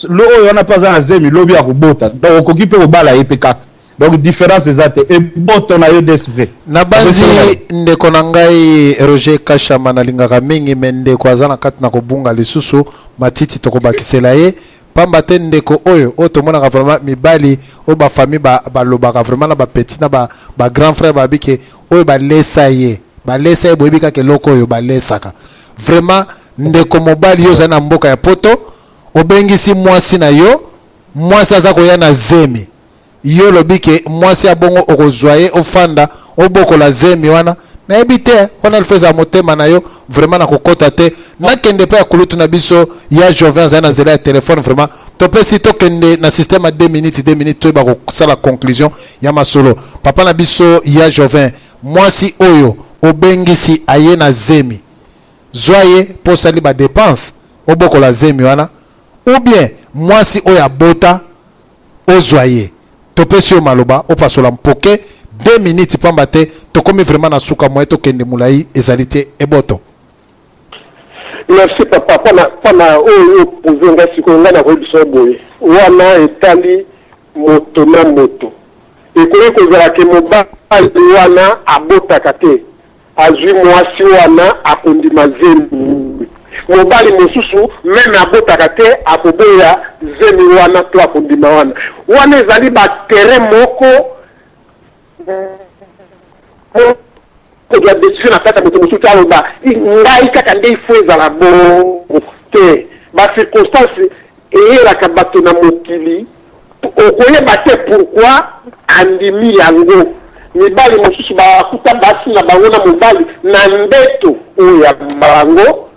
lo oya na pas azana zemi lobi ya kubota. Donc okoki pe obala yepe kaka. Donc différence ezate et boto na yo DSV. Na banzi ndeko na ngai Roger Kashama na lingaka mingi mende ko azana kati na kobunga lisusu matiti tokobakisela ye pamba te ndeko oyo otomona ka vraiment mibali o ba famille ba lobaka vraiment na ba petit na ba grand frère ba bike oyo ba lesa ye boyebika ke loko oyo ba lesaka vraiment ndeko mobali yo zana mboka ya poto obengisi mwasi na yo mwasi aza koya na zemi yo lobike mwasi abongo okozwaye ofanda obokola zemi wana na ebite wana lifeza motema na yo vraiment na kokota te nakende pe ya kulutu na biso ya Joven za na nzela ya telefone vraiment topesi tokende na système à 2 minutes to ba kosala conclusion ya masolo papa na biso ya Joven mwasi oyo obengisi aye na zemi zwaye posali ba dépense obokola zemi wana ou bien mwasi oyo abota ozwaye topesi yo maloba opasola mpoke 2 minutes pamba te tokomi vraiment na suka moye tokende mulai ezalite eboto. Merci papa pana oyo poser nga siko nga na koyebiso boye wana etali moto na moto ekoki kozala ke mobali wana abotaka te azwi mwasi wana akondima zemi mobali mosusu meme abotaka te akoboya zemi wana to akondima wana ezali batere moko kodwa décision na kati ya moto mosusu aloba ngai kaka nde ifo ezala bongo te bacirconstance eyelaka bato na mokili okoyeba te pourquoi andimi yango mibali mosusu bakuta basi na bango na mobali na ndeto oyo ya bango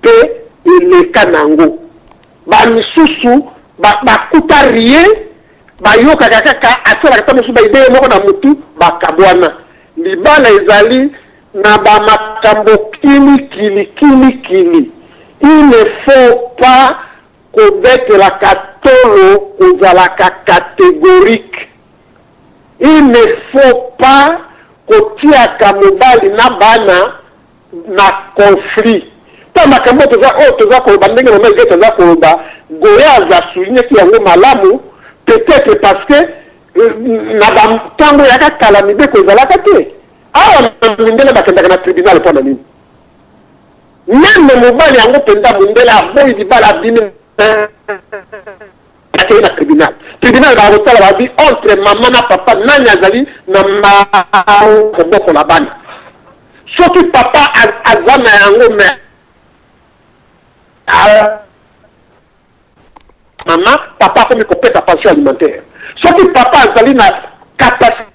mpe eleka nango bamisusu bakuta rien bayokaka kaka asalaka ta mosusu baideye moko na motu bakabwana libala ezali na bamakambo kilikili il ne faut pas kobetelaka tolo kozalaka catégorique il ne faut pas kotiaka mobali na bana na conflit ta makambo toza koloba ndenge mama ege toza koloba goye aza souligneki yango malamu peut-être parce que na bantango yaka kala mibeko ezalaka te awa mindele bakendaka na tribunal mpo na nini meme mobali yango mpenza mondele aboyi libala abimi akei na tribunal bakotala babi entre mama na papa nani azali na maboko na bana soki papa aza na yango me mama papa akomi kopesa pension alimentaire soki papa azali na capacité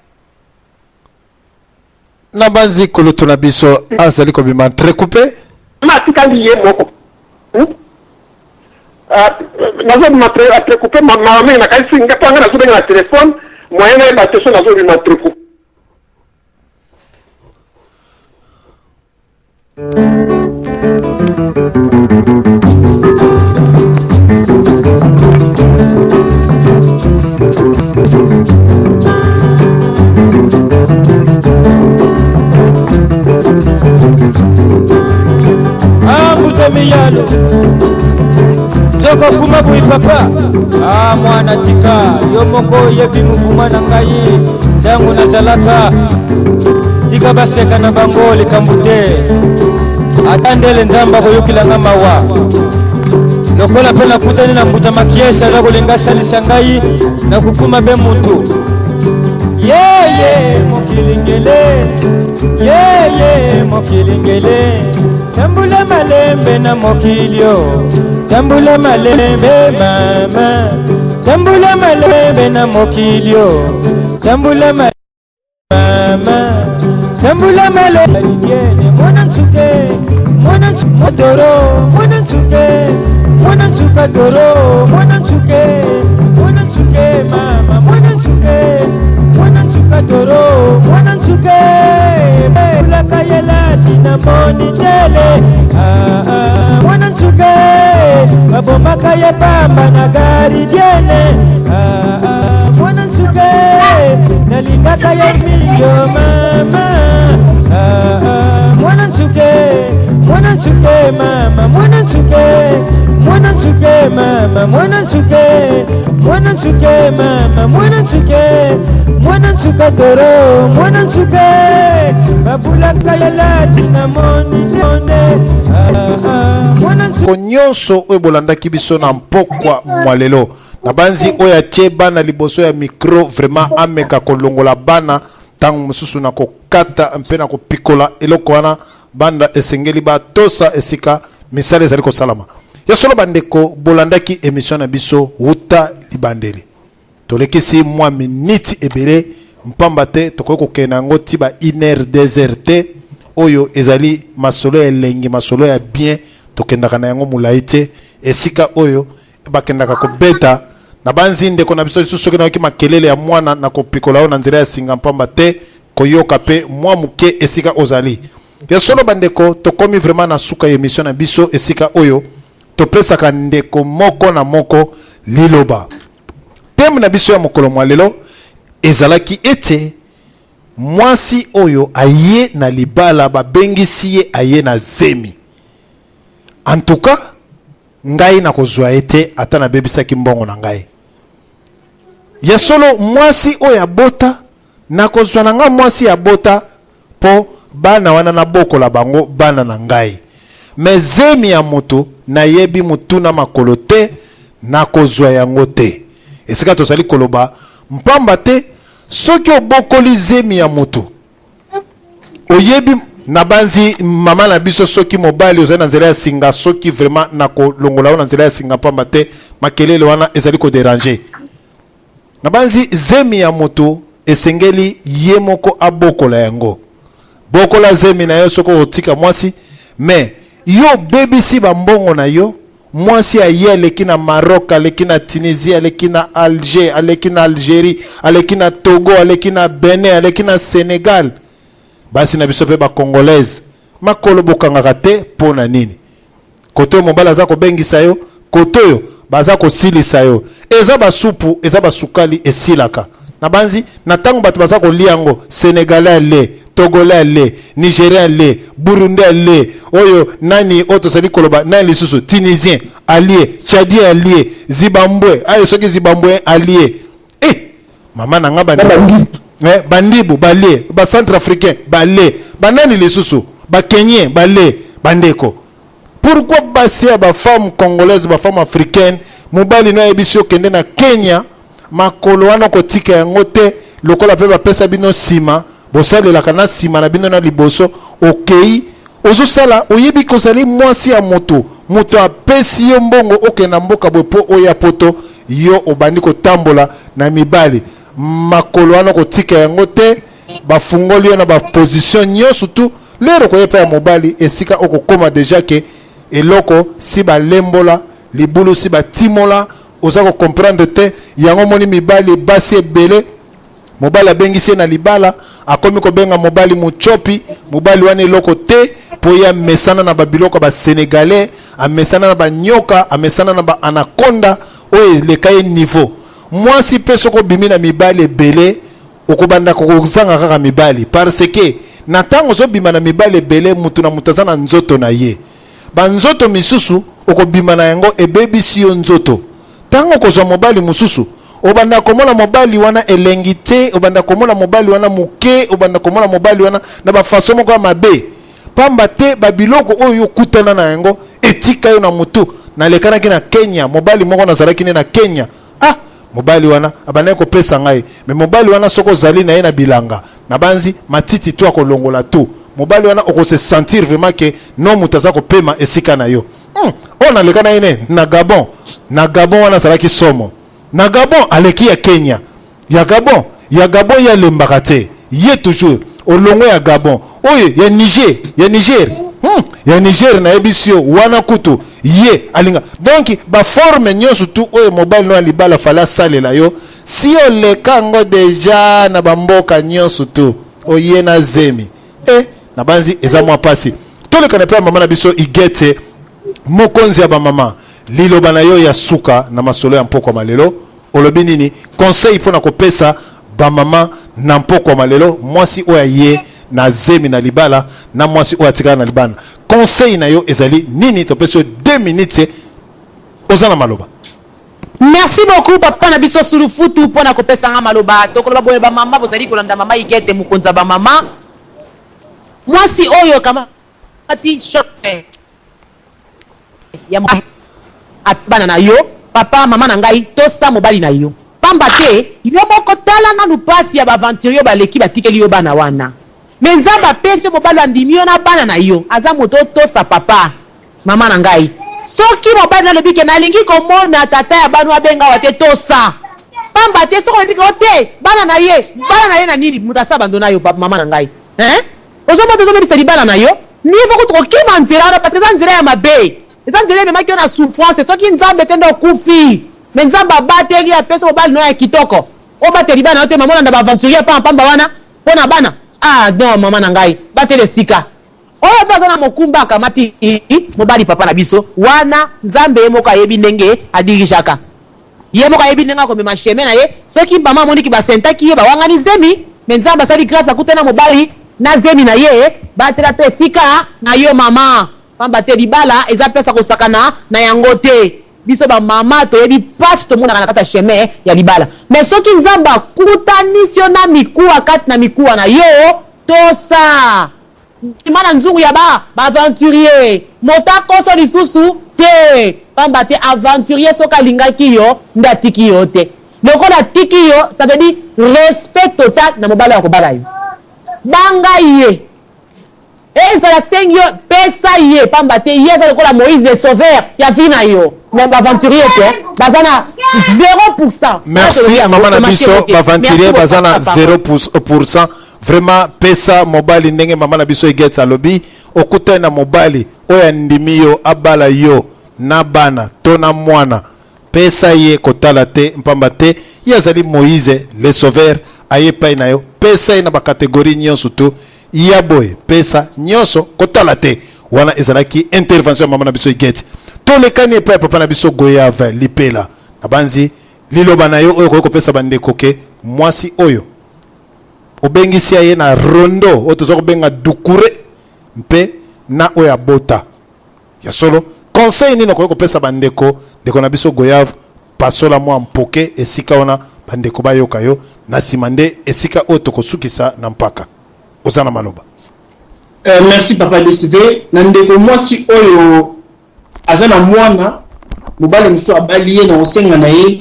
na banzi koloto na biso azali ko bima très coupé ma tikali ye moko nazo bima très coupé ma mama na kasi nga panga na zubenga na téléphone moyen na bateso nazo bima très coupé Miyalo Joko kuma bui papa mwana tika Yomoko yebi muvuma na ngai Dangu na zalaka Tika baseka na bangoli kambute Atandele nzamba koyukila nga mawa Lokola pela kutani na mbuta makiesha Zako lingasa lishangai Na kukuma be mutu Yeye mokilingele Yeye mokilingele Tambula malembe na mokilio Tambula malembe mama Tambula malembe na mokilio Tambula malembe mama Tambula malembe Mwana nsuke Mwana nsuke doro Mwana nsuke Mwana nsuke doro Mwana nsuke Mwana nsuke mama Mwana nsuke Mwana nsuke doro Mwana nsuke Ulaka yela tina moni tele Mwana nsuke Babomaka ye pamba na gari diene Mwana nsuke Nalingaka ye milio mama Mwana nsuke Mwana nsuke mama Mwana nsuke Mwana nsuke mama Mwana nsuke Mwana nsuke mama Mwana nsuke Mwana nsuke doro Mwana nsuke Babulaka yela tina moni tele ko nyonso oyo bolandaki biso na mpokwa mwalelo na banzi oyo atie bana liboso ya micro vraiment ameka kolongola bana ntango mosusu na kokata mpe na kopikola eloko wana banda esengeli batosa esika misala ezali kosalama ya solo bandeko bolandaki émission na biso wuta libandeli tolekisi mwa miniti ebele mpamba te tokoki kokende yango ti ba 1h 2h te oyo ezali masolo elengi masolo ya bien tokendaka na yango mulai te esika oyo bakendaka kobeta na banzi ndeko na biso lisusu soki nayoki makelele ya mwana na kopikola oyo na nzela ya singa mpamba te koyoka pe mwa muke esika ozali ya solo bandeko tokomi vraiment na suka ya émission na biso esika oyo topesaka ndeko moko na moko liloba teme na biso ya mokolo mwa lelo ezalaki ete mwasi oyo aye na libala babengisi ye aye na zemi en tout cas ngai na kozwa ete ata na bebisaki mbongo na ngai ya solo mwasi oyo abota na kozwa na nga mwasi ya bota po bana wana na bokola bango bana na ngai me zemi ya moto na yebi mutuna makolo te na kozwa yango te esika tozali koloba mpamba te soki obokoli zemi ya moto oyebi na banzi mama na biso soki mobali ozali na nzela ya singa soki vraiment na kolongola na nzela ya singa mpamba te makelele wana ezali kodéranger na banzi zemi ya moto esengeli ye moko abokola yango bokola zemi na yo soko otika mwasi me yo bebisi bambongo na yo mwasi aye aleki na Maroc aleki na Tunisie aleki na Alger aleki na Algérie aleki na Togo aleki na Benin aleki na Sénégal basi na biso pe ba congolaise makolo bokangaka te pona nini koto mobala za ko bengisa yo koto yo baza ko silisa yo eza basupu eza basukali esilaka na banzi na tango bato baza ko liango Sénégalais le Togolais le Nigérien le Burundais le oyo nani oto sali koloba nani lisusu Tunisien allié Tchadien allié Zimbabwe ayo soki Zimbabwe allié mama na nga bandibu balé ba centrafricain balé banani lisusu ba Kenyan balé bandeko pourquoi basia ba femme congolaise ba femme africaine mobali no ebisio kende na Kenya makolo wana kotika yango te lokola pe bapesa bino sima bosalelaka na sima na bino na liboso okei ozosala oyebi kozali mwasi ya moto moto apesi yo mbongo okenda mboka boye po oya poto yo obandi kotambola na mibali makolo wana kotika yango te bafungoli na ba position nyonso tu lero koyepa ya mobali esika okokoma déjà ke eloko si balembola libulu si batimola oza ko comprendre te yango moni mibali basi ebele mobali abengisi na libala akomi kobenga mobali muchopi mobali wana eloko te po ya mesana na babiloko ba sénégalais amesana na banyoka amesana na ba anaconda oyo lekaye niveau mwasi pe soko bimi na mibali ebele okobanda kokozanga kaka mibali parce que na tango zobima na mibali ebele mutu na mutu aza na nzoto na ye banzoto misusu okobima na yango ebebisi yo nzoto tango kozwa mobali mususu obanda komona mobali wana elengi te obanda komona mobali wana muke obanda komona mobali wana na bafaso moko ya mabe pamba te babiloko oyo kutana na yango etika yo na mutu nalekanaki na Kenya mobali moko nazalaki ne na Kenya mobali wana abana kopesa ngai me mobali wana soko zali na ye na bilanga na banzi matiti to akolongola tu mobali wana okose sentir vraiment que non mutaza ko pema esika na yo ona lekana ine na Gabon wana zalaki somo na Gabon aleki ya Kenya ya Gabon ya lembakate ye toujours olongo ya Gabon oye ya Niger ya Niger na ebisio wana kutu ye alinga donc ba forme nyonso tu oyo mobile no libala fala salela yo si olekango deja na bamboka nyonso tu oye na zemi na banzi eza mwa pasi toleka na pe mama na biso igete mokonzi ya ba mama liloba na yo ya suka na masolo ya mpoko malelo olobi nini conseil pona kopesa ba mama na mpoko malelo mwasi oya ye na zemi na libala na mwasi oya tika na libana conseil na yo ezali nini topesa 2 minutes ozana maloba. Merci beaucoup papa na biso sulufutu pona kopesa nga maloba tokoloba boye ba mama bozali kolanda mama igete mukonza ba mama mwasi oyo kama ati choque ya bana na yo papa mama na ngai tosa mobali na yo pamba te yo moko tala na lupasi ya baventurier baleki batikeli yo bana wana me nzamba pesi mobali andimi yo na bana na yo aza moto tosa papa mama na ngai soki mobali nalobi ke nalingi komona tata ya bana abenga wate tosa pamba te soko lobi ke te bana na ye na nini mutasa bando na yo mama na ngai ozomoto ozobebisa libala na yo nivo kutokokima nzela wana parce que eza nzela ya mabe eza nzela ememaki yo na souffrance soki nzambe te nde okufi me nzambe abateli apesa mobali no ya kitoko obateli bana yo te mamona na baaventurier pamba wana mpona bana non mama na ngai bateli esika oyo to aza na mokumba akamati mobali papa na biso wana nzambe ye moko ayebi ndenge adirishaka ye moko ayebi ndenge akomema sheme na ye soki mama amoniki basentaki ye bawangani zemi me nzambe asali grâce akutana mobali na zemi na ye batela pe esika na yo mama pamba te libala eza pesa kosakana na yango te biso ba mama toyebi pasi tomonaka na kati ya chemin ya libala me soki nzambe akutanisi yo na mikuwa kati na mikuwa na yo tosa imana nzungu ya baaventurier moto akoso lisusu te pamba te aventurier soki alingaki yo nde atiki yo te lokola atiki yo ça veut dire respect total na mobali ya kobala yo banga ye ezala sengi yo pesa ye pamba te ye eza lokola Moïse le sauveur ya vi na yo me baaventurier te baza na 0%. Merci mama na biso baaventurier baza na 0%. Vraiment pesa mobali ndenge mama na biso egeta lobi okuta na mobali oya ndimi yo abala yo na bana to na mwana pesa ye kotala te mpamba te yazali Moïse le sauveur ayepai na yo pesa ye na ba catégorie nyonso tu ya boy pesa nyonso kotala te wana ezalaki intervention mama na biso egeta to lekani epai papa na biso Goyave lipela na banzi liloba na yo oyo koyoko pesa bandeko ke mwasi oyo obengisi ye na rondo oyo toza kobenga dukure mpe na oyo abota ya solo conseil nini okoki kopesa bandeko ndeko na biso Goyave pasola mwa mpoke esika wana bandeko bayoka yo na nsima nde esika oyo tokosukisa na mpaka oza na maloba. Merci papa DSV na ndeko mwasi oyo aza na mwana mobali mosusu abali ye na osenga na ye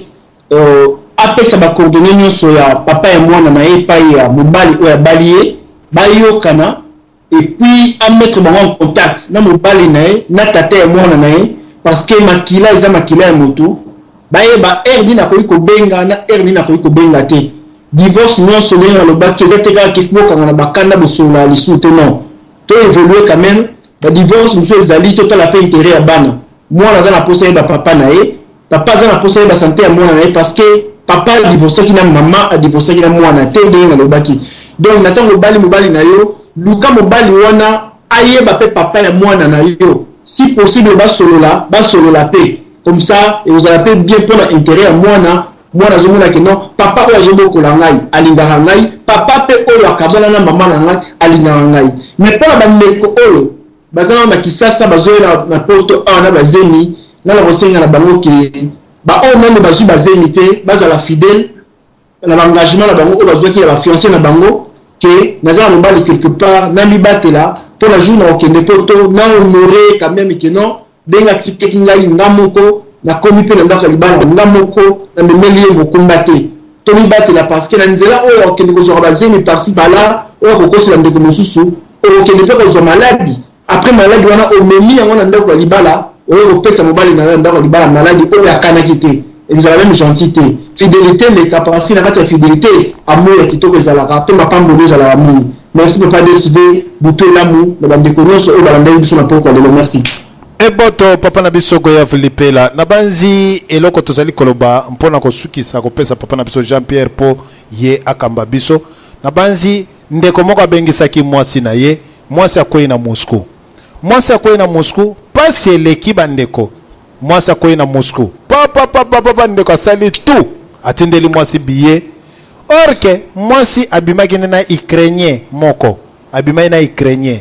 apesa ba coordonnées nyonso ya papa ya mwana na ye epai ya mobali oyo abali ye bayokana et puis a mettre bango en contact na mobali na ye na tata ya mwana na ye parce que makila eza makila ya motu bayeba heure nini akoki kobenga na heure nini akoki kobenga te divorce non seulement dans le bas qui est égal qui faut quand on a bakanda bosola les soutenants to évoluer quand même le divorce nous fait zali total la paix intérêt à bana moi là dans la poser ba papa naé papa dans la poser ba santé à moi naé parce que papa a divorcé qui na maman a divorcé qui na moi na te dans le baki donc natang mobali na yo luka mobali wana aye ba papa ya moi na yo si possible ba solo la paix comme ça et vous allez bien pour l'intérêt à moi nazomona que non papa oyo azobokola ngai alingaka ngai papa pe oyo akabala na mama na ngai alingaka ngai mais pour la bandeko oyo bazana na kisasa bazoyela na poto na bazemi na bosenga na bango ke ba oyo même bazui bazemi te bazala fidèle na l'engagement na bango oyo bazwaki ya ba fiancé na bango que nazala mobali quelque part na mibatela pour la jour na okende poto na honorer quand même que non benga tikeki ngai ngamoko na komi pe na ndako libala ngamoko na memeli ye mokumba te to mibatela parce que na nzela oyo okende kozwa bazemi parci bala oyo kokosela ndeko mosusu oyo okende pe kozwa maladi après maladi wana omemi yango na ndako libala oyo kopesa mobali na ndako libala maladi oyo akanaki te ezala même gentil te fidélité le capacité na kati ya fidélité amour ya kitoko ezalaka pe mapambolo ezalaka mingi merci papa DSV buto elamu na bandeko nyonso oyo balandaki biso na poko lelo merci. Eboto papa na biso goya Philipela na banzi eloko tozali koloba mpona kosukisa kopesa papa na biso Jean-Pierre po ye akamba biso na banzi ndeko moko abengisaki mwasi na ye mwasi akoyi na Moscou pasi eleki bandeko mwasi akoyi na Moscou papa ndeko asali tout atindeli mwasi billet orke mwasi abimaki na Ukrainien moko abimaki na Ukrainien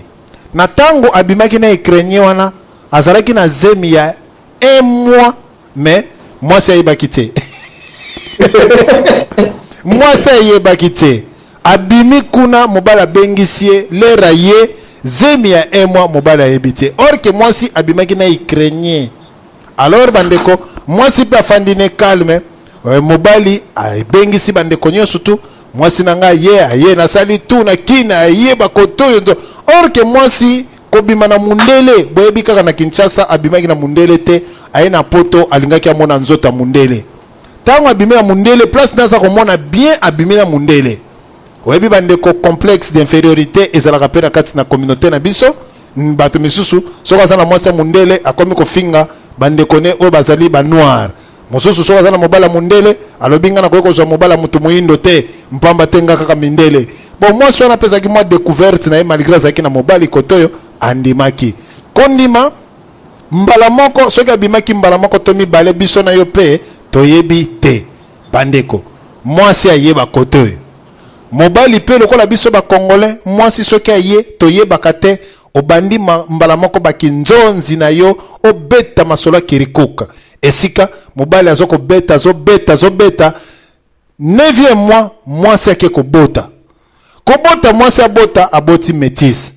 na tango abimaki na Ukrainien wana azalaki na zemi ya 1 mois mais mwasi ayebaki te mwasi ayebaki te abimi kuna mobali abengisi ye lera ye zemi ya 1 mois mobali ayebi te or que mwasi abimaki na Ukrainien alors bandeko mwasi pe afandi ne calme mobali abengisi bandeko nyonso tu mwasi na ngai ye nasali tu na kina ayeba kotoyo or que mwasi kobima na mundele boyebi kaka na Kinshasa abimaki na mundele te aye na poto alingaki amona nzoto mundele tango abimi na mundele place naza komona bien abimi na mundele oyebi bandeko complexe d'infériorité ezalaka pe na kati na communauté na biso bato misusu soko aza na mwasi ya mundele akomi kofinga bandeko ne oyo bazali ba noir mosusu soko aza na mobala mundele alobi nga na koki kozwa mobala mutu moyindo te mpamba te nga kaka mindele bon mwasi wana apesaki mwa découverte na ye malgré azalaki na mobali kotoyo andimaki kondima mbala moko soki abimaki mbala moko to mibale biso na yo pe toyebi te bandeko mwasi ayeba kotoyo mobali pe lokola biso ba congolais mwasi soki aye toyebaka te obandi mbala moko bakinzonzi na yo obeta masolo kirikuka esika mobali azoko beta zobeta 9e mois mwasi ake kobota mwasi abota aboti métis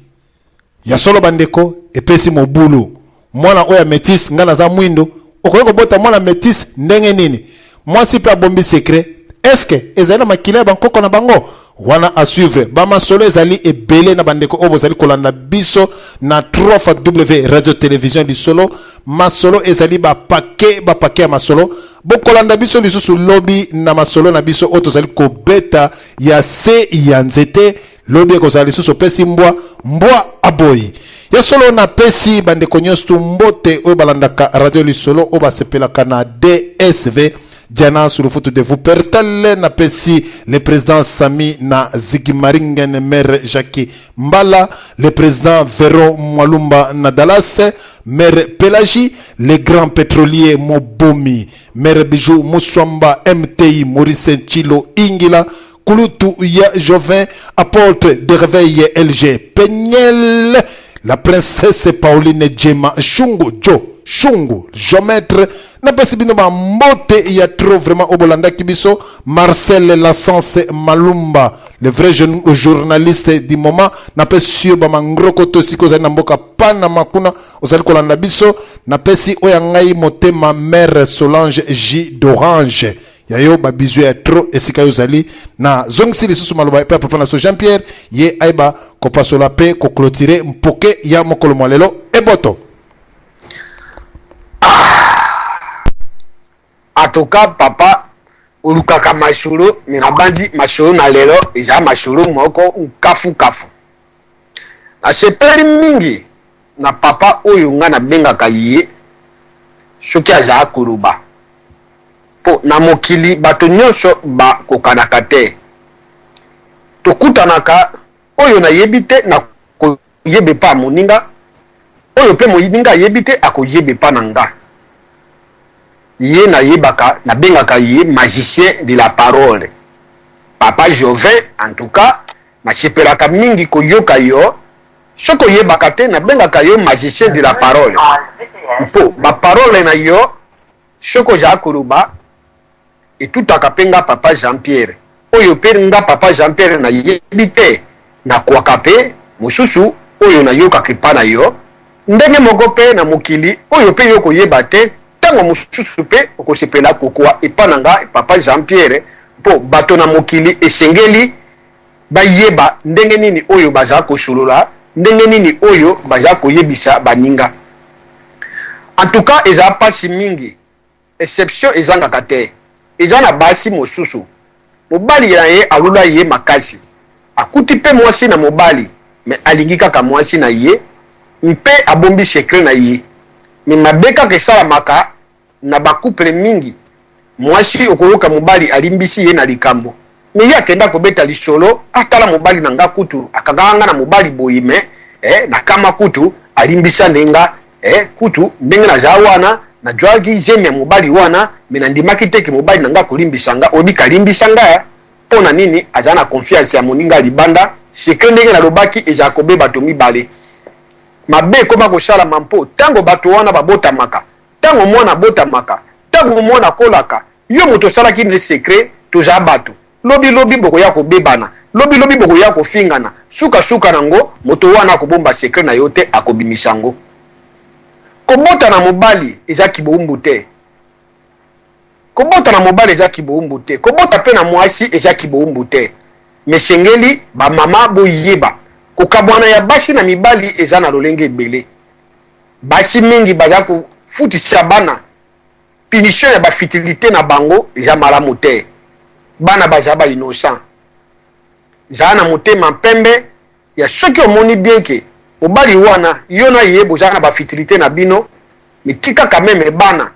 ya solo bandeko epesi mobulu mwana oya métis ngana za mwindo okoki kobota mwana métis ndenge nini mwasi pe abombi secret est-ce que ezali na makila bankoko na bango wana a suivre bamasolo ezali ebele na bandeko oyo bozali kolanda biso na 3W radio télévision lisolo masolo ezali bapake ya masolo bokolanda biso lisusu lobi na masolo na biso oyo tozali kobeta ya se ya nzete lobi ekozala lisusu opesi mbwa aboyi ya solo na pesi bandeko nyonso mbote oyo balandaka radio lisolo oyo basepelaka na DSV Diana sur le foot de vous pertale na pesi le président Sami na Zigimaringen maire Jackie Mbala le président Véro Mwalumba na Dallas maire Pelagi le grand pétrolier Mobomi maire Bijou Muswamba MTI Maurice Chilo Ingila Kulutu ya Jovin apôtre de réveil LG Pegnel la princesse Pauline Djema Shungu géomètre na pesi bino ba mbote ya trop vraiment obolanda kibiso Marcel Lassance Malumba le vrai jeune journaliste du moment na pesi ba mangroko to siko za na mboka pana makuna ozali kolanda biso na pesi oya ngai motema mère Solange J d'Orange yayo ba bizu ya trop esika yo zali na zongsi lisusu maloba pe papa na so Jean-Pierre ye aiba ko pasola pe ko clôturer mpoke ya mokolo mwalelo eboto. En tout cas, papa, olukaka masholo minabandi masholo na lelo eza masholo moko nkafu kafu na sepeli mingi na papa oyo nga na bengaka ye soki aza kuluba po na mokili bato nyonso bakokanaka te tokutanaka oyo nayebi te na koyebe pa moninga oyo pe moninga ayebi te akoyebe pa na nga ye nayebaka nabengaka ye magicien de la parole papa Jovin en tout cas nasepelaka mingi koyoka yo soki oyebaka te nabengaka yo magicien de la parole mpo baparole na yo soki ozala koloba etutaka mpe nga papa Jean-Pierre oyo mpe nga papa Jean-Pierre nayebi te nakwaka mpe mosusu oyo nayokaka epa na yo ndenge moko mpe na mokili oyo mpe yo koyeba te ntango mosusu mpe okosepela kokoa epa na nga papa Jean-Pierre mpo bato na mokili esengeli bayeba ndenge nini oyo baza kosolola ndenge nini oyo baza koyebisa baninga en tout cas eza pasi mingi exception ezangaka te eza na basi mosusu mobali na ye alula ye makasi akuti mpe mwasi na mobali me alingi kaka mwasi na ye mpe abombi secret na ye me mabe kaka esalamaka na bakouple mingi mwasi okoyoka mobali alimbisi ye na likambo me ye akenda kobeta lisolo atala mobali na nga kutu akanganga na mobali boyi me na kama kutu alimbisa ndenga kutu ndenge naza wana najwaki zemi ya mobali wana me nandimaki teke mobali na nga kolimbisa nga obi kalimbisa nga mpo na nini aza na confiance ya moninga libanda sekre ndenge nalobaki ezala kobe bato mibale mabe ekoma kosalama mpo ntango bato wana babotamaka ntango mwana abotamaka ntango mwana akolaka yo moto osalaki ne sekre tozala bato lobi bokoya kobebana lobi bokoya kofingana suka nango moto wana akobomba sekre na yo te akobimisa ngo kobota na mobali eza kiboumbu te kobota na mobali eza kiboumbu te kobota pe na mwasi eza kiboumbu te mesengeli bamama boyeba kokabwana ya basi na mibali eza na lolenge ebele basi mingi baza kofutisa bana punition ya bafitilité na bango eza malamu te bana baza ba innocent zala na motema mpembe ya soki omoni bien ke mobali wana yo na ye boza na bafitilité na bino mitika kameme bana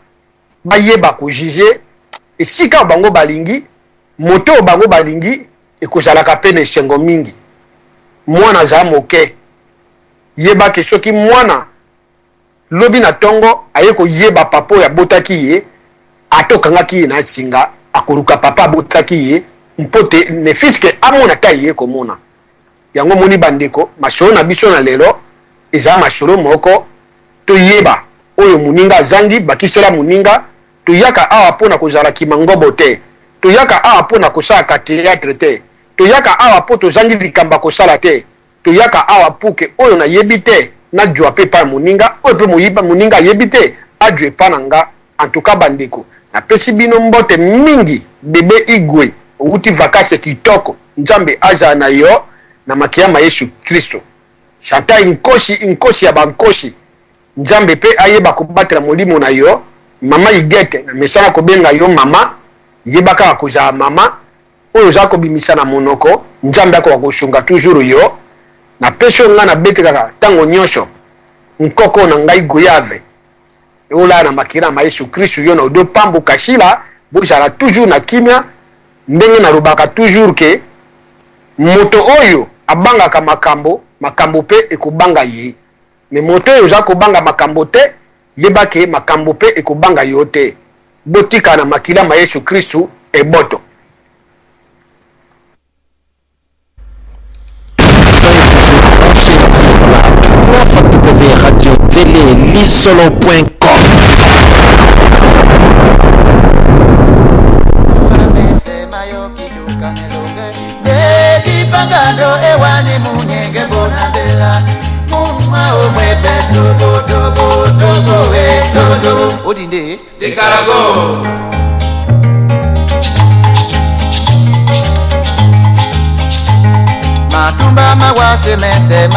bayeba kojuge esika bango balingi moto bango balingi ekozalaka pe na esengo mingi mwana azala moke yebake soki mwana lobi na ntongo aye koyeba papa oyo abotaki ye atokangaki ye na singa akoluka papa abotaki ye mpo te ne fiske amona ta ye komona yango moni bandeko masolo na biso na lelo ezala masolo moko toyeba oyo moninga azangi bakisela moninga toyaka awa mpona kozala kimangobo te toyaka awa mpona kosalaka théâtre te toyaka awa mpo tozangi likambo kosala te toyaka awa mpuke oyo nayebi te najwa mpe epai moninga oyo mpe moninga ayebi te ajwa epai na nga en tout cas bandeko napesi bino mbote mingi bebe igwe outi vakase kitoko nzambe azala na yo na makiyama Yesu Kristo chanta inkosi ya bankosi nzambe pe ayeba kobatela molimo na yo mama igete na mesana kobenga yo mama yebaka kozala mama oyo za kobimisa na monoko nzambe akoka kosunga toujours yo na peso nga na betekaka ntango nyonso nkoko na ngai goyave eolaa na makiyama Yesu Kristo yo na odo pambu kashila bozala toujours na kimia ndenge nalobaka toujours ke moto oyo abangaka makambo pe ekobanga ye me moto oyo oza kobanga makambo te yebake makambo pe ekobanga yo te botika na makilama Yesu Kristu eboto Radio Télé Lisolo.com. Pangando ewani munyenge bonabela mumma omwete dogo odinde de Carago matumba mawase mese